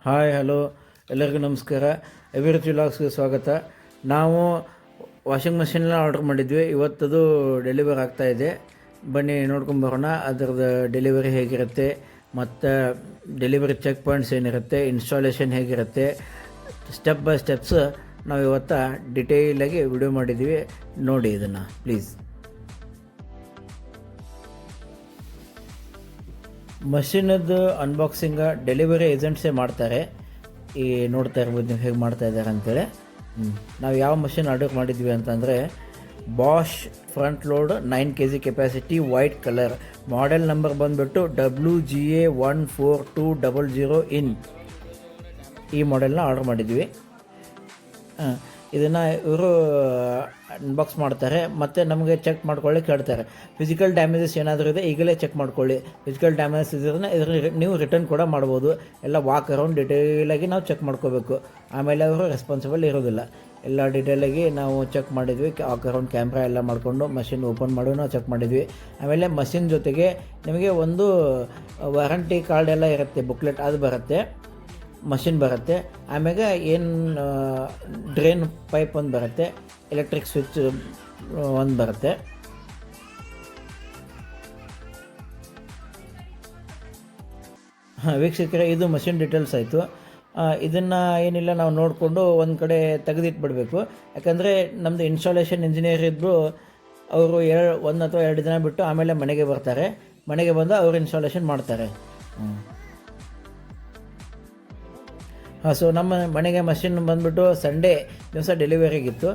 Hi hello ಎಲ್ಲರಿಗೂ ನಮಸ್ಕಾರ. ಅಭಿರುಚಿ ವ್ಲಾಗ್ಸ್ಗೆ ಸ್ವಾಗತ. ನಾವು ವಾಷಿಂಗ್ ಮಷಿನ್ನ ಆರ್ಡ್ರ್ ಮಾಡಿದ್ವಿ, ಇವತ್ತದು ಡೆಲಿವರಿ ಆಗ್ತಾಯಿದೆ. ಬನ್ನಿ ನೋಡ್ಕೊಂಬರೋಣ ಅದರದ್ದು ಡೆಲಿವರಿ ಹೇಗಿರುತ್ತೆ, ಮತ್ತು ಡೆಲಿವರಿ ಚೆಕ್ ಪಾಯಿಂಟ್ಸ್ ಏನಿರುತ್ತೆ, ಇನ್ಸ್ಟಾಲೇಷನ್ ಹೇಗಿರುತ್ತೆ, ಸ್ಟೆಪ್ ಬೈ ಸ್ಟೆಪ್ಸ್ ನಾವು ಇವತ್ತು ಡಿಟೇಲಾಗಿ ವಿಡಿಯೋ ಮಾಡಿದ್ವಿ. ನೋಡಿ ಇದನ್ನು ಪ್ಲೀಸ್. ಮಷಿನದ್ದು ಅನ್ಬಾಕ್ಸಿಂಗ ಡೆಲಿವರಿ ಏಜೆಂಟ್ಸೇ ಮಾಡ್ತಾರೆ. ಈ ನೋಡ್ತಾ ಇರ್ಬೋದು ನೀವು ಹೇಗೆ ಮಾಡ್ತಾ ಇದ್ದಾರೆ ಅಂತೇಳಿ. ನಾವು ಯಾವ ಮಷಿನ್ ಆರ್ಡರ್ ಮಾಡಿದ್ವಿ ಅಂತಂದರೆ Bosch front load 9 kg capacity white colour, model number ಬಂದುಬಿಟ್ಟು WGA14200 ಇನ್. ಈ ಮಾಡೆಲ್ನ ಆರ್ಡರ್ ಮಾಡಿದ್ವಿ. ಇದನ್ನು ಇವರು ಅನ್ಬಾಕ್ಸ್ ಮಾಡ್ತಾರೆ ಮತ್ತು ನಮಗೆ ಚೆಕ್ ಮಾಡ್ಕೊಳ್ಳಿಕ್ಕೆ ಹೇಳ್ತಾರೆ. ಫಿಸಿಕಲ್ ಡ್ಯಾಮೇಜಸ್ ಏನಾದರೂ ಇದೆ ಈಗಲೇ ಚೆಕ್ ಮಾಡ್ಕೊಳ್ಳಿ. ಫಿಸಿಕಲ್ ಡ್ಯಾಮೇಜಸ್ ಇದ್ದರೆ ನೀವು ರಿಟರ್ನ್ ಕೂಡ ಮಾಡ್ಬೋದು. ಎಲ್ಲ ವಾಕ್ ಅರೌಂಡ್ ಡಿಟೇಲಾಗಿ ನಾವು ಚೆಕ್ ಮಾಡ್ಕೋಬೇಕು. ಆಮೇಲೆ ಅವರು ರೆಸ್ಪಾನ್ಸಿಬಲ್ ಇರೋದಿಲ್ಲ. ಎಲ್ಲ ಡೀಟೇಲಾಗಿ ನಾವು ಚೆಕ್ ಮಾಡಿದ್ವಿ. ವಾಕ್ ಅರೌಂಡ್ ಕ್ಯಾಮ್ರಾ ಎಲ್ಲ ಮಾಡಿಕೊಂಡು ಮಷಿನ್ ಓಪನ್ ಮಾಡಿ ನಾವು ಚೆಕ್ ಮಾಡಿದ್ವಿ. ಆಮೇಲೆ ಮಷಿನ್ ಜೊತೆಗೆ ನಿಮಗೆ ಒಂದು ವಾರಂಟಿ ಕಾರ್ಡ್ ಎಲ್ಲ ಇರುತ್ತೆ, ಬುಕ್ಲೆಟ್ ಅದು ಬರುತ್ತೆ, ಮಷಿನ್ ಬರುತ್ತೆ. ಆಮ್ಯಾಗ ಏನು ಡ್ರೈನ್ ಪೈಪ್ ಒಂದು ಬರುತ್ತೆ, ಎಲೆಕ್ಟ್ರಿಕ್ ಸ್ವಿಚ್ ಒಂದು ಬರುತ್ತೆ. ವೀಕ್ಷಕರೇ, ಇದು ಮಷಿನ್ ಡೀಟೇಲ್ಸ್ ಆಯಿತು. ಇದನ್ನು ಏನಿಲ್ಲ ನಾವು ನೋಡಿಕೊಂಡು ಒಂದು ಕಡೆ ತೆಗೆದಿಟ್ಬಿಡಬೇಕು. ಯಾಕಂದರೆ ನಮ್ಮದು ಇನ್ಸ್ಟಾಲೇಷನ್ ಇಂಜಿನಿಯರ್ ಇದ್ದರು, ಅವರು 1 ಅಥವಾ 2 ದಿನ ಬಿಟ್ಟು ಆಮೇಲೆ ಮನೆಗೆ ಬರ್ತಾರೆ. ಮನೆಗೆ ಬಂದು ಅವರು ಇನ್ಸ್ಟಾಲೇಷನ್ ಮಾಡ್ತಾರೆ. ಸೊ ನಮ್ಮ ಮನೆಗೆ ಮಷಿನ್ ಬಂದುಬಿಟ್ಟು ಸಂಡೇ ದಿವಸ ಡೆಲಿವರಿಗಿತ್ತು.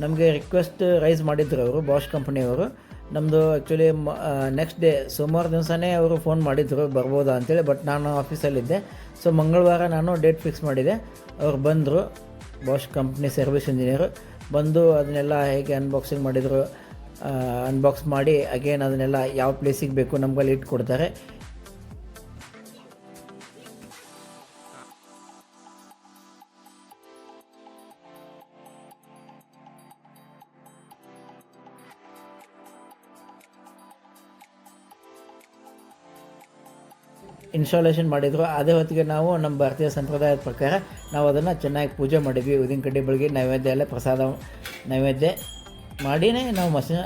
ನಮಗೆ ರಿಕ್ವೆಸ್ಟ್ ರೈಸ್ ಮಾಡಿದ್ರು ಅವರು, ಬಾಷ್ ಕಂಪ್ನಿಯವರು. ನಮ್ಮದು ಆ್ಯಕ್ಚುಲಿ ನೆಕ್ಸ್ಟ್ ಡೇ ಸೋಮವಾರ ದಿವಸನೇ ಅವರು ಫೋನ್ ಮಾಡಿದ್ರು ಬರ್ಬೋದಾ ಅಂತೇಳಿ. ಬಟ್ ನಾನು ಆಫೀಸಲ್ಲಿದ್ದೆ. ಸೊ ಮಂಗಳವಾರ ನಾನು ಡೇಟ್ ಫಿಕ್ಸ್ ಮಾಡಿದೆ. ಅವ್ರು ಬಂದರು, ಬಾಷ್ ಕಂಪ್ನಿ ಸರ್ವಿಸ್ ಇಂಜಿನಿಯರು ಬಂದು ಅದನ್ನೆಲ್ಲ ಹೇಗೆ ಅನ್ಬಾಕ್ಸಿಂಗ್ ಮಾಡಿದರು, ಅನ್ಬಾಕ್ಸ್ ಮಾಡಿ ಅಗೇನ್ ಅದನ್ನೆಲ್ಲ ಯಾವ ಪ್ಲೇಸಿಗೆ ಬೇಕು ನಮಗಲ್ಲಿ ಇಟ್ಕೊಡ್ತಾರೆ. ಇನ್ಸ್ಟಾಲೇಷನ್ ಮಾಡಿದರು. ಅದೇ ಹೊತ್ತಿಗೆ ನಾವು ನಮ್ಮ ಭಾರತೀಯ ಸಂಪ್ರದಾಯದ ಪ್ರಕಾರ ನಾವು ಅದನ್ನು ಚೆನ್ನಾಗಿ ಪೂಜೆ ಮಾಡಿದ್ವಿ. ಉದಿನ ಕಡ್ಡಿ ಬೆಳಗ್ಗೆ ನೈವೇದ್ಯ ಎಲ್ಲ ಪ್ರಸಾದ ನೈವೇದ್ಯ ಮಾಡಿಯೇ ನಾವು ಮಷಿನ್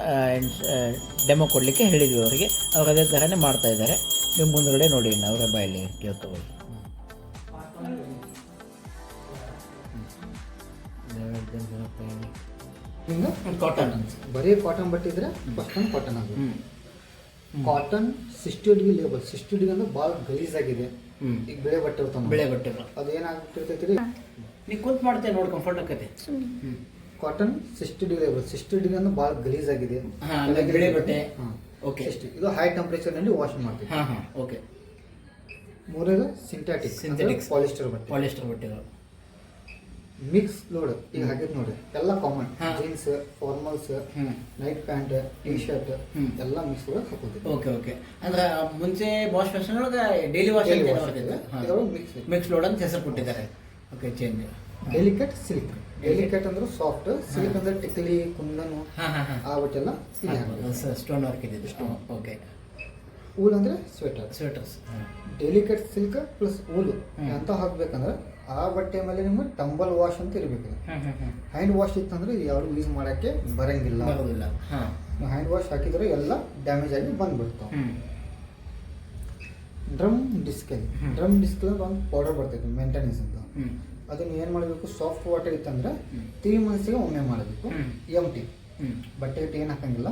ಡೆಮೋ ಕೊಡಲಿಕ್ಕೆ ಹೇಳಿದ್ವಿ ಅವರಿಗೆ. ಅವ್ರು ಅದೇ ಥರನೇ ಮಾಡ್ತಾಯಿದ್ದಾರೆ. ನೀವು ಮುಂದುಗಡೆ ನೋಡಿ, ಅವರ ಬಾಯಲ್ಲಿ ಕೇಳ್ಕೊಬೋದು. ಕಾಟನ್ ಬರೀ ಕಾಟನ್ ಬಟ್ಟೆ ಇದ್ರೆ ಬಸ್ಟನ್ ಕಾಟನ್ ಆಗುತ್ತೆ. Cotton 60 degree label. 60 ಡಿಗ್ರಿ ಅಂದ್ರೆ ಭಾಳ ಗಲೀಜ್ ಆಗಿದೆ. ಈಗ ಬೆಳೆ ಬಟ್ಟೆ ಇರ್ತಾವ, ಬೆಳೆ ಬಟ್ಟೆಗಳು ಅದು ಏನಾಗ್ತಿರ್ತೈತಿ, ನೀವು ಕುಂತು ಮಾಡ್ತೇವೆ ನೋಡಿ, ಕಂಫರ್ಟ್ ಆಕೈತಿ. Cotton 60 degree label. 60 ಡಿಗ್ರಿ ಅಂದ್ರೆ ಭಾಳ ಗಲೀಜ್ ಆಗಿದೆ, ಬೆಳೆ ಬಟ್ಟೆ. ಓಕೆ, ಇದು ಹೈ ಟೆಂಪರೇಚರ್ ನಲ್ಲಿ ವಾಶ್ ಮಾಡ್ತೀವಿ. ಓಕೆ. ಮೂರನೇದು ಸಿಂಥೆಟಿಕ್ ಪಾಲಿಸ್ಟರ್ ಬಟ್ಟೆಗಳು. ಮಿಕ್ಸ್ ಲೋಡ್ ಈಗ ಹಾಕಿದ್ ನೋಡಿ, ಎಲ್ಲ common. Jeans, formals, night pant, T shirt ಎಲ್ಲ ಮಿಕ್ಸ್ ಒಳಗೆ ಹಾಕೋದು. ಓಕೆ. ಅಂದ್ರೆ ಮುಂಚೆ ವಾಶ್ ಫ್ಯಾಷನ್ ಒಳಗೆ ಡೈಲಿ ವಾಶ್ ಮಿಕ್ಸ್ ಲೋಡ್ ಅಂತ ಹೆಸರು ಕೊಟ್ಟಿದ್ದಾರೆ. Okay, change. Delicate silk. Delicate ಅಂದ್ರೆ ಸಾಫ್ಟ್, ಸಿಲ್ಕ್ ಅಂದ್ರೆ ಟಿಕ್ಲಿ, ಕುಂದನು, ಆ ಬಟ್ಟೆಲ್ಲ ಸ್ಟೋನ್ ವರ್ಕ್ ಇದೆ. ಓಕೆ. ಊಲ್ ಅಂದ್ರೆ ಸ್ವೆಟರ್ಸ್. ಡೆಲಿಕೇಟ್ ಸಿಲ್ಕ್ ಪ್ಲಸ್ ಊಲು ಅಂತ ಹಾಕ್ಬೇಕಂದ್ರೆ ಆ ಬಟ್ಟೆ ಮೇಲೆ ನಿಮ್ಗೆ ಟಂಬಲ್ ವಾಶ್ ಅಂತ ಇರಬೇಕು. ಹ್ಯಾಂಡ್ ವಾಶ್ ಇತ್ತಂದ್ರೆ ಯಾರು ಯೂಸ್ ಮಾಡಕ್ಕೆ ಬರಂಗಿಲ್ಲ. ಹ್ಯಾಂಡ್ ವಾಶ್ ಹಾಕಿದ್ರೆ ಎಲ್ಲ ಡ್ಯಾಮೇಜ್ ಆಗಿ ಬಂದ್ಬಿಡ್ತಾವ. ಡ್ರಮ್ ಡಿಸ್ಕ್ ಒಂದು ಪೌಡರ್ ಬರ್ತೈತೆ, ಮೇಂಟೆನೆನ್ಸ್ ಅಂತ. ಅದನ್ನ ಏನ್ ಮಾಡಬೇಕು, ಸಾಫ್ಟ್ ವಾಟರ್ ಇತ್ತಂದ್ರೆ 3 ಮಂತ್ಸ್ಗೆ ಒಮ್ಮೆ ಮಾಡಬೇಕು. ಎಂಟಿ ಬಟ್ಟೆ ಇಟ್ಟು ಏನು ಹಾಕಂಗಿಲ್ಲ.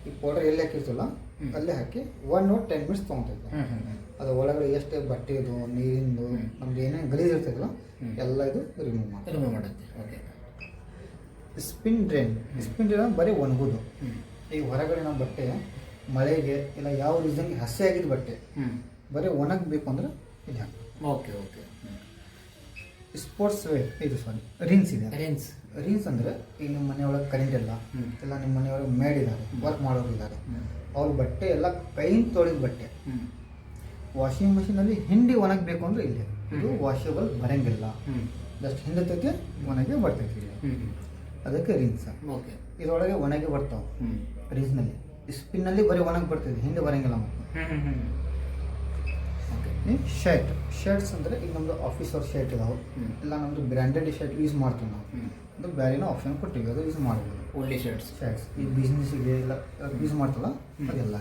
ಈ ಪೌಡರ್ ಎಲ್ಲಿ ಹಾಕಿರ್ತಲ್ಲ ಅಲ್ಲೇ ಹಾಕಿ 1 or 10 minutes ತೊಗೊತೈತೆ. ಅದು ಒಳಗಡೆ ಎಷ್ಟು ಬಟ್ಟೆ ಇದು, ನೀರಿಂದು, ನಮ್ದು ಏನೇನು ಗಲೀಜ್ ಇರ್ತೈತಲ್ಲ ಎಲ್ಲ ಇದು ರಿಮೂವ್ ಮಾಡುತ್ತೆ. ಓಕೆ. ಸ್ಪಿನ್ ಡ್ರೈನ್ ಬರೀ ಒಣಗೋದು. ಈಗ ಹೊರಗಡೆ ನಮ್ಮ ಬಟ್ಟೆ ಮಳೆಗೆ ಇಲ್ಲ ಯಾವ ರೀಸನ್ಗೆ ಹಸಿ ಆಗಿದ್ದು ಬಟ್ಟೆ ಬರೀ ಒಣಗಬೇಕು ಅಂದ್ರೆ ಇದು ಹಾಕಿ. ಓಕೆ. ಸ್ಪೋರ್ಟ್ಸ್ ವೇರ್ ರಿನ್ಸ್ ಇದೆ. ರಿನ್ಸ್ ಅಂದ್ರೆ ಈಗ ನಿಮ್ಮ ಮನೆಯೊಳಗೆ ಕರೆಂಟ್ ಇಲ್ಲ ನಿಮ್ಮ ಮನೆಯೊಳಗೆ ಮೇಡ್ ಇದ್ದಾರೆ, ವರ್ಕ್ ಮಾಡೋರು ಇದ್ದಾರೆ, ಅವ್ರ ಬಟ್ಟೆ ಎಲ್ಲ ಕೈ ತೊಳೆದ ಬಟ್ಟೆ ವಾಷಿಂಗ್ ಮಷೀನಲ್ಲಿ ಹಿಂಡಿ ಒಣಗಬೇಕು ಅಂದ್ರೆ ಇಲ್ಲಿ ಇದು ವಾಷೇಬಲ್ ಬರಂಗಿಲ್ಲ. ಜಸ್ಟ್ ಹಿಂಡತೈತಿ ಒಣಗಿ ಬರ್ತೈತಿ. ಅದಕ್ಕೆ ರಿನ್ಸ್. ಇದರೊಳಗೆ ಒಣಗಿ ಬರ್ತಾವ ರಿನ್ಸ್ನಲ್ಲಿ. ಸ್ಪಿನ್ನಲ್ಲಿ ಬರೀ ಒಣಗಿ ಬರ್ತೈತಿ, ಹಿಂದೆ ಬರಂಗಿಲ್ಲ. ಮತ್ತೆ ಶರ್ಟ್ಸ್ ಅಂದರೆ ಈಗ ನಮ್ಮದು ಆಫೀಸ್ ಅವ್ರ ಶರ್ಟ್ ಇದಾವೆ ಇಲ್ಲ ನಮ್ಮದು ಬ್ರ್ಯಾಂಡೆಡ್ ಶರ್ಟ್ ಯೂಸ್ ಮಾಡ್ತೀವಿ ನಾವು ಅದು ಬೇರೆನೋ ಆಪ್ಷನ್ ಕೊಟ್ಟಿವಿ ಅದು ಯೂಸ್ ಮಾಡ್ಬೋದು. ಓನ್ಲಿ ಶರ್ಟ್ಸ್ ಈ ಬಿಸ್ನೆಸ್ಸಿಗೆ ಇಲ್ಲ ಯೂಸ್ ಮಾಡ್ತಲ್ಲ ಅದೆಲ್ಲ.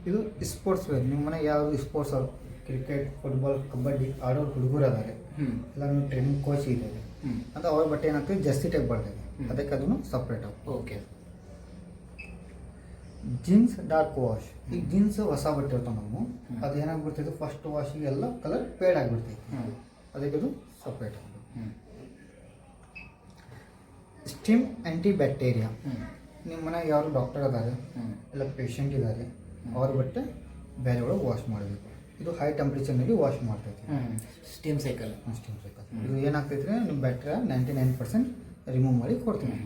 ಇದು ಸ್ಪೋರ್ಟ್ಸ್ ವೇರ್. ನಿಮ್ಮ ಮನೆ ಯಾವುದು ಸ್ಪೋರ್ಟ್ಸ್ ಅವ್ರು ಕ್ರಿಕೆಟ್ ಫುಟ್ಬಾಲ್ ಕಬಡ್ಡಿ ಆಡೋರು ಹುಡುಗರು ಅದಾರೆ ಇಲ್ಲ ನಿಮ್ಮ ಟ್ರೈನಿಂಗ್ ಕೋಚ್ ಇದ್ದಾರೆ ಅಂತ ಅವ್ರ ಬಟ್ಟೆ ಏನಾಗ್ತದೆ ಜರ್ಸಿ ಟೈಪ್ ಬರ್ತದೆ, ಅದಕ್ಕೆ ಅದನ್ನು ಸಪ್ರೇಟ್ ಆಗುತ್ತೆ. ಓಕೆ. Jeans dark wash. ಈಗ ಜೀನ್ಸ್ ಹೊಸ ಬಟ್ಟೆ ಇರ್ತಾವೆ ನಾವು, ಅದು ಏನಾಗ್ಬಿಡ್ತೈತೆ ಫಸ್ಟ್ ವಾಶಿಗೆ ಎಲ್ಲ ಕಲರ್ ಪೇಡ್ ಆಗಿಬಿಡ್ತೈತೆ, ಅದಕ್ಕೆ ಅದು ಸಪ್ರೇಟ್ ಆಗುತ್ತೆ. ಸ್ಟೀಮ್ ಆ್ಯಂಟಿ ಬ್ಯಾಕ್ಟೀರಿಯಾ. ನಿಮ್ಮ ಮನೆಗೆ ಯಾರು ಡಾಕ್ಟರ್ ಅದಾರೆ ಇಲ್ಲ ಪೇಷಂಟ್ ಇದ್ದಾರೆ ಅವ್ರ ಬಟ್ಟೆ ಬೇರೆ ಒಳಗೆ ವಾಶ್ ಮಾಡಬೇಕು. ಇದು ಹೈ ಟೆಂಪ್ರೇಚರ್ನಲ್ಲಿ ವಾಶ್ ಮಾಡ್ತೈತಿ. Steam cycle. ಇದು ಏನಾಗ್ತೈತೆ ನಿಮ್ಮ ಬ್ಯಾಕ್ಟೀರಿಯಾ 99% ರಿಮೂವ್ ಮಾಡಿ ಕೊಡ್ತೀನಿ.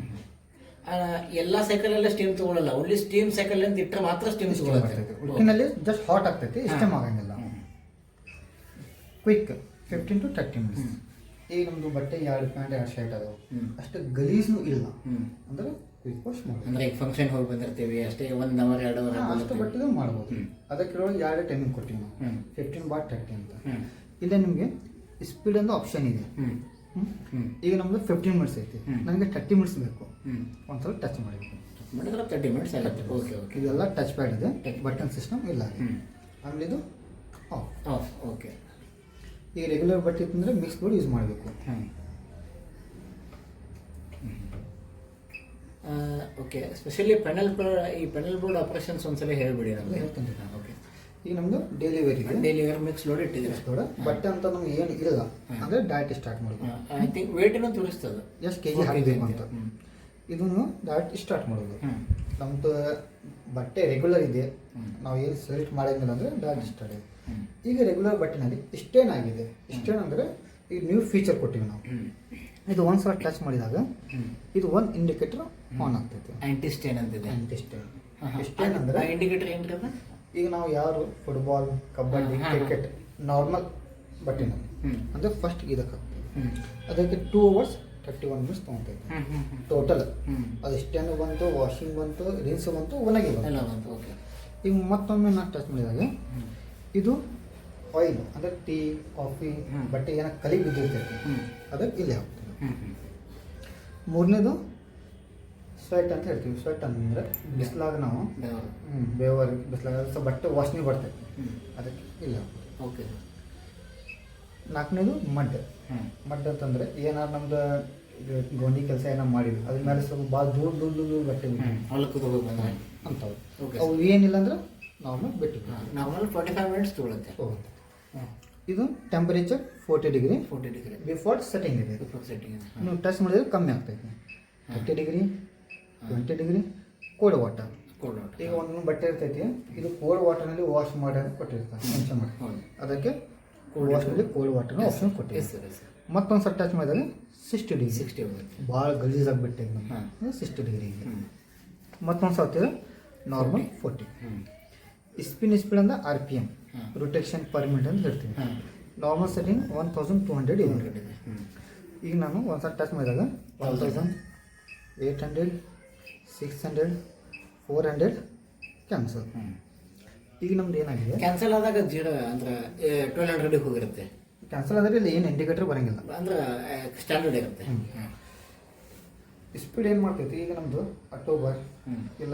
ಎಲ್ಲ ಸೈಕಲ್ ಸ್ಟೀಮ್ ತಗೊಳ್ಳಲ್ಲ, ಓನ್ಲಿ ಸ್ಟೀಮ್ ಸೈಕಲ್ ಅಂತ ಇಟ್ಟರೆ ಮಾತ್ರ ಸ್ಟೀಮ್ ತಗೊಳ್ತೈತೆ. ಉಡುಪಿನಲ್ಲಿ ಜಸ್ಟ್ ಹಾಟ್ ಆಗ್ತೈತಿ, ಸ್ಟೀಮ್ ಆಗಂಗಿಲ್ಲ. Quick 15 to 30 minutes. ಈಗ ನಮ್ಮದು ಬಟ್ಟೆ 2 ಪ್ಯಾಂಟ್ 2 ಶರ್ಟ್ ಅದಾವೆ, ಅಷ್ಟು ಗಲೀಜ್ನು ಇಲ್ಲ ಅಂದ್ರೆ ಕ್ವಿಕ್ ವಾಶ್ ಮಾಡ್ಬೋದು. ಅಂದರೆ ಈಗ ಫಂಕ್ಷನ್ ಹೋಗಿ ಬಂದಿರ್ತೀವಿ ಅಷ್ಟೇ 1 hour 2 hour ಅಷ್ಟು ಬಟ್ಟೆದು ಮಾಡ್ಬೋದು. ಅದಕ್ಕಿರೋದು 2 ಟೈಮಿಂಗ್ ಕೊಟ್ಟಿವಿ ನಾವು, 15/30 ಅಂತ. ಇಲ್ಲೇ ನಿಮಗೆ ಸ್ಪೀಡ್ ಅಂತ ಆಪ್ಷನ್ ಇದೆ. ಈಗ ನಮ್ಮದು 15 minutes ಐತಿ, ನನಗೆ 30 minutes ಬೇಕು. ಒಂದ್ಸಲ ಟಚ್ ಮಾಡಬೇಕು, ಮಾಡಿದ್ರೆ 30 minutes ಆಗುತ್ತೆ. Okay okay. ಇದೆಲ್ಲ ಟಚ್ ಪ್ಯಾಡ್ ಇದೆ, ಬಟನ್ ಸಿಸ್ಟಮ್ ಇಲ್ಲ. ಆಮೇಲೆ ಇದು ಆಫ್. ಓಕೆ. ಈಗ ರೆಗ್ಯುಲರ್ ಬಟ್ಟೆ ಇತ್ತಂದರೆ ಮಿಕ್ಸ್ ಬೋರ್ಡ್ ಯೂಸ್ ಮಾಡಬೇಕು. Okay. Specially panel board operations ಒಂದ್ಸಲ ಹೇಳ್ಬಿಡಿ ನಮಗೆ. ಹೇಳ್ತೀನಿ. ಓಕೆ. ಈಗ ನಮ್ಮದು ಡೈಲಿ ವೇರ್ ಇದೆ, ಡೈಲಿ ವೇರ್ ಮಿಕ್ಸ್ ಲೋಡ್ ಇಟ್ಟಿದ್ದೀರಾ. ಬಟ್ಟೆ ಅಂತ ನಮ್ಗೆ ಏನು ಇಲ್ಲ ಅಂದರೆ ಡೈರೆಕ್ಟ್ ಸ್ಟಾರ್ಟ್ ಮಾಡೋದು. ಐ ಥಿಂಕ್ ವೇಟನ್ನು ತೋರಿಸ್ತದೆ ಎಷ್ಟು ಕೆ ಜಿ ಹಾಕಬೇಕು ಅಂತ. ಇದನ್ನು ಡೈರೆಕ್ಟ್ ಸ್ಟಾರ್ಟ್ ಮಾಡೋದು. ನಮ್ಮದು ಬಟ್ಟೆ ರೆಗ್ಯುಲರ್ ಇದೆ, ನಾವು ಏನು ಸೆಲೆಕ್ಟ್ ಮಾಡೋಂಗಿಲ್ಲ ಅಂದರೆ ಡೈರೆಕ್ಟ್ ಸ್ಟಾರ್ಟ್ ಇದೆ. ಈಗ ರೆಗ್ಯುಲರ್ ಬಟ್ಟೆನಲ್ಲಿ ಇಷ್ಟೇನಾಗಿದೆ, ಇಷ್ಟೇನು ಅಂದರೆ ಈಗ ನ್ಯೂ ಫೀಚರ್ ಕೊಟ್ಟಿವಿ ನಾವು. ಇದು ಒಂದ್ಸಲ ಟಚ್ ಮಾಡಿದಾಗ ಇದು ಒಂದು ಇಂಡಿಕೇಟರ್ ಆನ್ ಆಗ್ತೈತೆ. ಆಂಟಿ ಸ್ಟೇನ್ ಅಂತಿದೆ. ಸ್ಟೇನ್ ಅಂದರೆ ಇಂಡಿಕೇಟರ್ ಏನು? ಈಗ ನಾವು ಯಾರು ಫುಟ್ಬಾಲ್ ಕಬಡ್ಡಿ ಕ್ರಿಕೆಟ್ ನಾರ್ಮಲ್ ಬಟ್ಟೆನಲ್ಲಿ ಅಂದರೆ ಫಸ್ಟ್ ಇದಕ್ಕೆ ಹಾಕ್ತೀವಿ, ಅದಕ್ಕೆ 2 hours 31 minutes ತೊಗೊತೈತೆ ಟೋಟಲ್. ಅದು ಸ್ಟೇನು ಬಂತು, ವಾಷಿಂಗ್ ಬಂತು, ರಿನ್ಸ್ ಬಂತು, ಒಣಗಿ ಬಂತು. ಓಕೆ. ಈಗ ಮತ್ತೊಮ್ಮೆ ನಾನು ಟಚ್ ಮಾಡಿದಾಗ ಇದು ಆಯಿಲ್ ಅಂದರೆ ಟೀ ಕಾಫಿ ಬಟ್ಟೆ ಏನೋ ಕಲಿ ಬಿದ್ದಿರ್ತೈತಿ ಅದಕ್ಕೆ ಇಲ್ಲಿ ಹಾಕ್ತೀವಿ. ಮೂರನೇದು ಸ್ವೆಟ್ ಅಂತ ಹೇಳ್ತೀವಿ. ಸ್ವೆಟ್ ಅಂದರೆ ಬಿಸಿಲಾಗ ನಾವು ಬೇವರು ಬಿಸಿಲಾಗ ಸ್ವಲ್ಪ ಬಟ್ಟೆ ವಾಸನೆ ಬರ್ತೈತಿ, ಅದಕ್ಕೆ ಇಲ್ಲ ಹಾಕ್ತೀವಿ. ಓಕೆ. ನಾಲ್ಕನೇದು ಮಡ್ ಅಂತಂದರೆ ಏನಾರು ನಮ್ದು ಗೋಂಡಿ ಕೆಲಸ ಏನೋ ಮಾಡಿದ್ವಿ ಅದ್ರ ಮೇಲೆ ಸ್ವಲ್ಪ ಭಾಳ ದೂರ ಬಟ್ಟೆ ಹೊಲಕ್ಕೆ ತಗೋಬೇಕು ಅಂತವು. ಅವು ಏನಿಲ್ಲ ಅಂದ್ರೆ ನಾರ್ಮಲ್ ಬಿಟ್ಟು ನಾರ್ಮಲ್ 45 minutes ತೊಗೊಳುತ್ತೆ. ಇದು ಟೆಂಪರೇಚರ್ 40 ಡಿಗ್ರಿ ಬಿಫೋರ್ ಸೆಟ್ಟಿಂಗ್ ಇದೆ. ನೀವು ಟಚ್ ಮಾಡಿದ್ರೆ ಕಮ್ಮಿ ಆಗ್ತೈತೆ. 30 ಡಿಗ್ರಿ 20 ಡಿಗ್ರಿ ಕೋಲ್ಡ್ ವಾಟರ್. ಈಗ ಒಂದೊಂದು ಬಟ್ಟೆ ಇರ್ತೈತಿ, ಇದು ಕೋಲ್ಡ್ ವಾಟರ್ನಲ್ಲಿ ವಾಶ್ ಮಾಡಿ ಅಂತ ಕೊಟ್ಟಿರ್ತಾರೆ ಮೆನ್ಷನ್ ಮಾಡಿ, ಅದಕ್ಕೆ ವಾಶ್ನಲ್ಲಿ ಕೋಲ್ಡ್ ವಾಟರ್ ಆಪ್ಷನ್ ಕೊಟ್ಟಿರ್ತಾರೆ. ಮತ್ತೊಂದು ಸಲ ಟಚ್ ಮಾಡಿದಾಗ 60 ಡಿಗ್ರಿ ಭಾಳ ಗಲೀಜಾಗಿಬಿಟ್ಟೆ 60 ಡಿಗ್ರಿ. ಮತ್ತೊಂದು ಸಲ ನಾರ್ಮಲ್ 40. ಸ್ಪಿನ್ ಅಂದ್ರೆ RPM ರೊಟೇಷನ್ ಪರ್ ಮಿನಿಟ್ ಅಂತ ಹೇಳ್ತೀವಿ. ನಾರ್ಮಲ್ ಸೆಟ್ಟಿಂಗ್ 1200 ಇದೆ. ಈಗ ನಾನು ಒಂದ್ಸಲ ಟಚ್ ಮಾಡಿದಾಗ 1800 600 400 ಕ್ಯಾನ್ಸಲ್. ಈಗ ನಮ್ದು ಏನಾಗಿದೆ ಕ್ಯಾನ್ಸಲ್ ಆದಾಗ 0 ಅಂದ್ರೆ 1200 ಹೋಗಿರುತ್ತೆ. ಕ್ಯಾನ್ಸಲ್ ಆದರೆ ಇಲ್ಲಿ ಏನು ಇಂಡಿಕೇಟರ್ ಬರೋಂಗಿಲ್ಲ ಅಂದ್ರೆ ಸ್ಟ್ಯಾಂಡರ್ಡ್ ಇರುತ್ತೆ. ಸ್ಪೀಡ್ ಏನು ಮಾಡ್ತೈತಿ, ಈಗ ನಮ್ಮದು ಅಕ್ಟೋಬರ್ ಇಲ್ಲ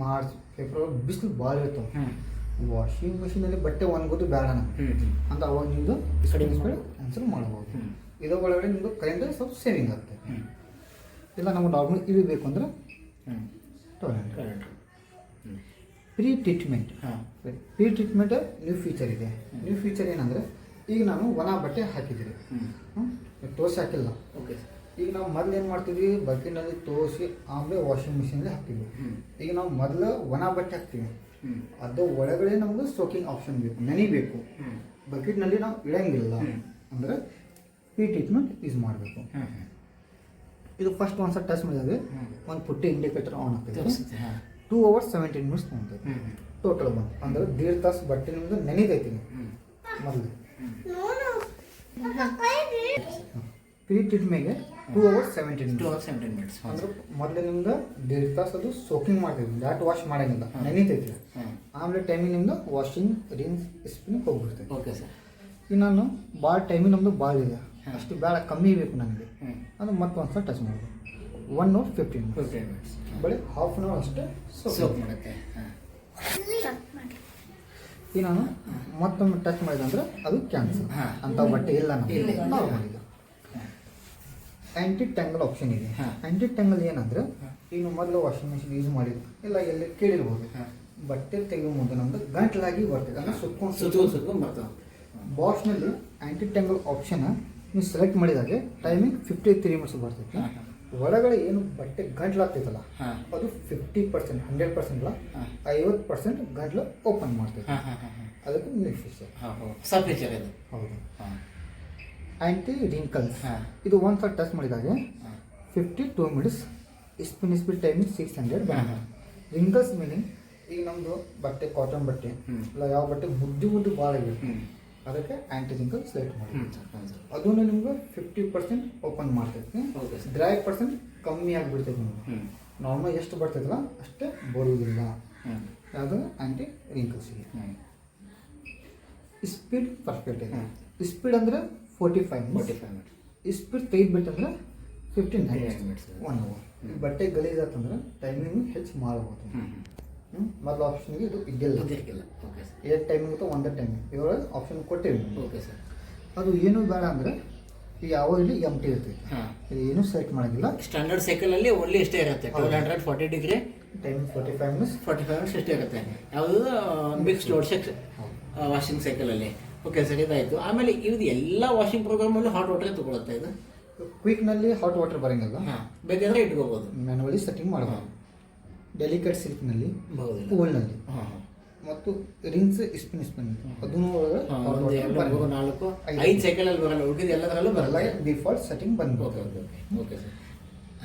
ಮಾರ್ಚ್ ಫೆಬ್ರವರಿ ಬಿಸಿಲು ಭಾಳ ಇರ್ತವೆ, ವಾಷಿಂಗ್ ಮಿಷಿನಲ್ಲಿ ಬಟ್ಟೆ ಒಣಗೋದು ಬೇಡ ಅಂತ ಅವಾಗ ನಿಮ್ಮದು ಸ್ಪೀಡ್ ಕ್ಯಾನ್ಸಲ್ ಮಾಡ್ಬೋದು. ಇದರ ಒಳಗಡೆ ನಿಮ್ಮದು ಕರೆಂಟ್ ಸ್ವಲ್ಪ ಸೇವಿಂಗ್ ಆಗ್ತೈತೆ. ಇಲ್ಲ ನಮ್ಗೆ ನಾರ್ಮಲ್ ಇವಿ ಬೇಕು ಅಂದ್ರೆ 1200. ಪ್ರೀ ಟ್ರೀಟ್ಮೆಂಟ್ ನ್ಯೂ ಫೀಚರ್ ಇದೆ. ನ್ಯೂ ಫೀಚರ್ ಏನಂದರೆ ಈಗ ನಾನು ಒಣ ಬಟ್ಟೆ ಹಾಕಿದ್ದೀರಿ, ತೋರಿಸಿ ಹಾಕಿಲ್ಲ. ಈಗ ನಾವು ಮೊದಲು ಏನು ಮಾಡ್ತೀವಿ, ಬಕೆಟ್ನಲ್ಲಿ ತೋರಿಸಿ ಆಮೇಲೆ ವಾಷಿಂಗ್ ಮಿಷಿನಲ್ಲಿ ಹಾಕ್ತೀವಿ. ಈಗ ನಾವು ಮೊದಲು ಒಣ ಬಟ್ಟೆ ಹಾಕ್ತೀವಿ, ಅದು ಒಳಗಡೆ ನಮ್ಗೆ ಸೋಕಿಂಗ್ ಆಪ್ಷನ್ ಬೇಕು, ನೆನಿಬೇಕು. ಬಕೆಟ್ನಲ್ಲಿ ನಾವು ಇಡಂಗಿಲ್ಲ ಅಂದರೆ ಪ್ರೀ ಟ್ರೀಟ್ಮೆಂಟ್ ಯೂಸ್ ಮಾಡಬೇಕು. ಇದು ಫಸ್ಟ್ ಒಂದ್ಸಲ ಟಚ್ ಮಾಡಿದಾಗ ಒಂದು ಪುಟ್ಟಿ ಇಂಡಿಕೇಟರ್ ಆನ್ ಆಗ್ತದೆ. 2 hours 17 minutes ತೊಗೊತೈತಿ ಟೋಟಲ್ ಬಂದು, ಅಂದರೆ 1.5 ತಾಸು ಬಟ್ಟೆ ನಿಮ್ಮದು ನೆನಿದೈತಿ ಮೊದಲು. ಪ್ರೀ ಟ್ರೀಟ್ಮೆಂಟ್ಗೆ 2 hours 17 2 minutes. hours 17 minutes. ಅಂದ್ರೆ ಮೊದಲು ನಿಮ್ದು 1.5 ತಾಸು ಅದು ಸೋಕಿಂಗ್ ಮಾಡ್ತೀವಿ, ಡಾಟ್ ವಾಶ್ ಮಾಡಂಗಿಲ್ಲ, ನೆನೀತೈತಿ. ಆಮೇಲೆ ಟೈಮಿಂಗ್ ನಿಮ್ದು ವಾಷಿಂಗ್ ರಿನ್ಸ್ ಸ್ಪಿನ್ ಹೋಗ್ಬಿಡ್ತೈತಿ. Okay sir. ಇನ್ನು ನಾನು ಭಾಳ ಟೈಮಿಂಗ್ ನಮ್ಮದು ಭಾಳ ಇದೆ, ಅಷ್ಟು ಭಾಳ ಕಮ್ಮಿ ಬೇಕು ನನಗೆ, ಅದು ಮತ್ತೊಂದು ಸಲ ಟಚ್ ಮಾಡೋದು. 1 hour 15 minutes. ಬರೀ ಹಾಫ್ ಆನ್ ಅವರ್ ಅಷ್ಟೇ ಸೋಪ್ ಮಾಡುತ್ತೆ. ಈ ನಾನು ಮತ್ತೊಮ್ಮೆ ಟಚ್ ಮಾಡಿದೆ ಅಂದ್ರೆ ಅದು ಕ್ಯಾನ್ಸಲ್. ಅಂತ ಬಟ್ಟೆ ಇಲ್ಲ ನಮಗೆ, ನಾರ್ಮಲ್ ಇದೆ. ಆ್ಯಂಟಿ ಟ್ಯಾಂಗಲ್ ಆಪ್ಷನ್ ಇದೆ. ಆ್ಯಂಟಿ ಟ್ಯಾಂಗಲ್ ಏನಂದ್ರೆ ಈಗ ಮೊದಲು ವಾಷಿಂಗ್ ಮಿಷಿನ್ ಯೂಸ್ ಮಾಡಿದ್ದು ಇಲ್ಲ ಎಲ್ಲಿ ಕೇಳಿರ್ಬೋದು, ಬಟ್ಟೆ ತೆಗೆಯುವ ಮುಂದೆ ನಮ್ದು ಗಂಟಲಾಗಿ ಬರ್ತದೆ, ಅಂದ್ರೆ ಸುತ್ಕೊಂಡು ಬರ್ತಾವೆ. ಬಾಷ್ನಲ್ಲಿ ಆ್ಯಂಟಿ ಟ್ಯಾಂಗಲ್ ಆಪ್ಷನ್ ನೀವು ಸೆಲೆಕ್ಟ್ ಮಾಡಿದಾಗೆ ಟೈಮಿಂಗ್ 53 minutes ಬರ್ತೈತಿ. ಒಳಗಡೆ ಏನು ಬಟ್ಟೆ ಗಂಟ್ಲಾಗ್ತೈತಲ್ಲ ಅದು 50%, 100% ಅಲ್ಲ, 50% ಗಂಟ್ಲು ಓಪನ್ ಮಾಡ್ತೈತಿ. ಅದಕ್ಕೆ ಮಿಲ್ಕ್ ಫಿಶರ್ ಸಬ್ ಫೀಚರ್ ಇದು. ಹೌದು. ಆ್ಯಂಟಿ ರಿಂಕಲ್ಸ್ ಇದು ಒಂದ್ಸಲ ಟಚ್ ಮಾಡಿದಾಗೆ 52 minutes, ಸ್ಪಿನ್ ಟೈಮಿಂಗ್ 600 ಬರುತ್ತೆ. ರಿಂಕಲ್ಸ್ ಮೀನಿಂಗ್ ಈಗ ನಮ್ಮದು ಬಟ್ಟೆ ಕಾಟನ್ ಬಟ್ಟೆ ಇಲ್ಲ ಯಾವ ಬಟ್ಟೆ ಮುದ್ದು ಭಾಳ ಆಗಿರುತ್ತೆ, ಅದಕ್ಕೆ ಆ್ಯಂಟಿ ರಿಂಕಲ್ ಸೆಲೆಕ್ಟ್ ಮಾಡಿ. ಅದನ್ನು ನಿಮ್ಗೆ 50% ಓಪನ್ ಮಾಡ್ತೈತಿ, ಡ್ರೈ ಪರ್ಸೆಂಟ್ ಕಮ್ಮಿ ಆಗಿಬಿಡ್ತೈತಿ. ನಿಮ್ಗೆ ನಾರ್ಮಲ್ ಎಷ್ಟು ಬರ್ತೈತಲ್ಲ ಅಷ್ಟೇ ಬರುವುದಿಲ್ಲ. ಯಾವುದು ಆ್ಯಂಟಿ ರಿಂಕಲ್ಸಿಗೆ. ಸ್ಪೀಡ್ ಪರ್ಫೆಕ್ಟ್ ಇದೆ. ಸ್ಪೀಡ್ ಅಂದರೆ 45 minutes. ಸ್ಪೀಡ್ ತೆಗೆದ್ಬಿಟ್ಟಂದ್ರೆ 15 minutes, 1 hour. ಬಟ್ಟೆ ಗಲೀಜಾತಂದ್ರೆ ಟೈಮಿಂಗ್ ಹೆಚ್ಚು ಮಾಡ್ಬೋದು. ಮೊದಲು ಆಪ್ಷನ್ಗೆ ಇದು ಇದ್ದಿಲ್ಲ, ಏಟ್ ಟೈಮಿಂಗ್ ಅಥವಾ ಒಂದೇ ಟೈಮಿಂಗ್ ಇದರೊಳಗೆ ಆಪ್ಷನ್ ಕೊಟ್ಟೇವಿ. Okay sir. ಅದು ಏನು ಬೇಡ ಅಂದರೆ ಈಗ ಯಾವ ಇಲ್ಲಿ MT ಇರ್ತೈತಿ, ಇದು ಏನೂ ಸೆಲೆಕ್ಟ್ ಮಾಡೋಂಗಿಲ್ಲ. ಸ್ಟ್ಯಾಂಡರ್ಡ್ ಸೈಕಲಲ್ಲಿ ಓನ್ಲಿ ಇಷ್ಟೇ ಇರುತ್ತೆ, 1240 ಡಿಗ್ರಿ ಟೈಮಿಂಗ್ 45 minutes, 45 minutes ಇಷ್ಟೇ ಇರುತ್ತೆ. ಯಾವುದು ಮಿಕ್ಸ್ ಲೋಡ್ ವಾಷಿಂಗ್ ಸೈಕಲಲ್ಲಿ. ಓಕೆ ಸರ್, ಇದಾಯಿತು. ಆಮೇಲೆ ಇದು ಎಲ್ಲ ವಾಷಿಂಗ್ ಪ್ರೋಗ್ರಾಮಲ್ಲೂ ಹಾಟ್ ವಾಟರ್ ತಗೊಳುತ್ತೆ ಇದು. ಕ್ವಿಕ್ನಲ್ಲಿ ಹಾಟ್ ವಾಟರ್ ಬರೋಂಗಿಲ್ಲ, ಬೇಕಾದ್ರೆ ಇಟ್ಕೋಬೋದು, ಮ್ಯಾನುವಲಿ ಸೆಟ್ಟಿಂಗ್ ಮಾಡಬಹುದು. ಡೆಲಿಕೇಟ್ ಸಿಲ್ಕ್ನಲ್ಲಿ, ಕೂಲ್ನಲ್ಲಿ ಮತ್ತು ರಿನ್ಸ್ ಸ್ಪಿನ್ ಅದನ್ನು 5 ಸೈಕಲಲ್ಲಿ ಬರಲ್ಲ, ಉಳಿದ ಎಲ್ಲದರಲ್ಲೂ ಬರಲ್ಲ. ಡಿಫಾಲ್ಟ್ ಸೆಟ್ಟಿಂಗ್ ಬಂದು ಓಕೆ ಸರ್.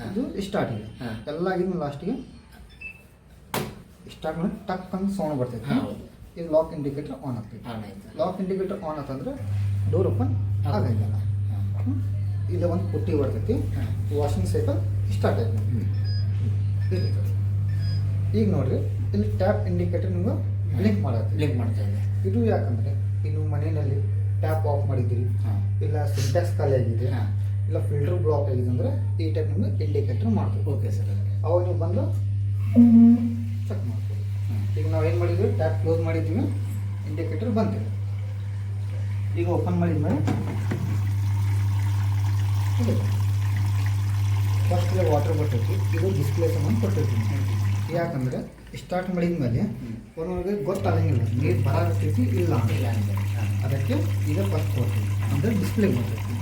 ಇದು ಸ್ಟಾರ್ಟ್ ಇದೆ ಎಲ್ಲ ಆಗಿದ್ಮೇಲೆ ಲಾಸ್ಟಿಗೆ ಸ್ಟಾರ್ಟ್ ಮಾಡಿ ಟಕ್ ಅಂತ ಸೌಂಡ್ ಬರ್ತೈತೆ. ಇದು ಲಾಕ್ ಇಂಡಿಕೇಟರ್ ಆನ್ ಆಗ್ತೈತೆ. ಲಾಕ್ ಇಂಡಿಕೇಟರ್ ಆನ್ ಆತಂದ್ರೆ ಡೋರ್ ಓಪನ್ ಆಗಂಗಿಲ್ಲ. ಇಲ್ಲಿ ಒಂದು ಪುಟ್ಟಿ ಬರ್ತೈತಿ, ವಾಷಿಂಗ್ ಸೈಕಲ್ ಸ್ಟಾರ್ಟ್ ಆಯ್ತು. ಈಗ ನೋಡ್ರಿ ಇಲ್ಲಿ ಟ್ಯಾಪ್ ಇಂಡಿಕೇಟರ್ ನಿಮ್ಗೆ ಬ್ಲಿಂಕ್ ಮಾಡ್ತಾ ಇದೆ. ಇದು ಯಾಕಂದ್ರೆ ಇನ್ನು ಮನೆಯಲ್ಲಿ ಟ್ಯಾಪ್ ಆಫ್ ಮಾಡಿದ್ದೀರಿ, ಇಲ್ಲ ಸಿಂಟ್ಯಾಕ್ಸ್ ಖಾಲಿ ಆಗಿದೆ, ಇಲ್ಲ ಫಿಲ್ಟರ್ ಬ್ಲಾಕ್ ಆಗಿದೆ ಅಂದ್ರೆ ಈ ಟೈಪ್ ನಿಮ್ಗೆ ಇಂಡಿಕೇಟರ್ ಮಾಡ್ತೀವಿ. Okay sir. ಅವಾಗ ನೀವು ಬಂದು ಚೆಕ್ ಮಾಡ್ತೀವಿ. ಈಗ ನಾವು ಏನು ಮಾಡಿದ್ವಿ, ಟ್ಯಾಪ್ ಕ್ಲೋಸ್ ಮಾಡಿದ್ದೀವಿ, ಇಂಡಿಕೇಟರ್ ಬಂದಿದೆ. ಈಗ ಓಪನ್ ಮಾಡಿದ್ಮೇಲೆ ಫಸ್ಟ್ ವಾಟರ್ ಬರ್ತೈತಿ, ಇದು ಡಿಸ್ಪ್ಲೇ ಸಂಬಂಧ ಕೊಟ್ಟಿರ್ತೀನಿ. ಯಾಕಂದ್ರೆ ಸ್ಟಾರ್ಟ್ ಮಾಡಿದ್ಮೇಲೆ ಒಂದೊಂದಿಗೆ ಗೊತ್ತಾಗಂಗಿಲ್ಲ ನೀರು ಬರಾಗ್ತೈತಿ ಇಲ್ಲ ಅಂತ. ಅದಕ್ಕೆ ಈಗ ಫಸ್ಟ್ ಕೊಡ್ತೀವಿ ಅಂದರೆ ಡಿಸ್ಪ್ಲೇ ಬರ್ತೈತಿ.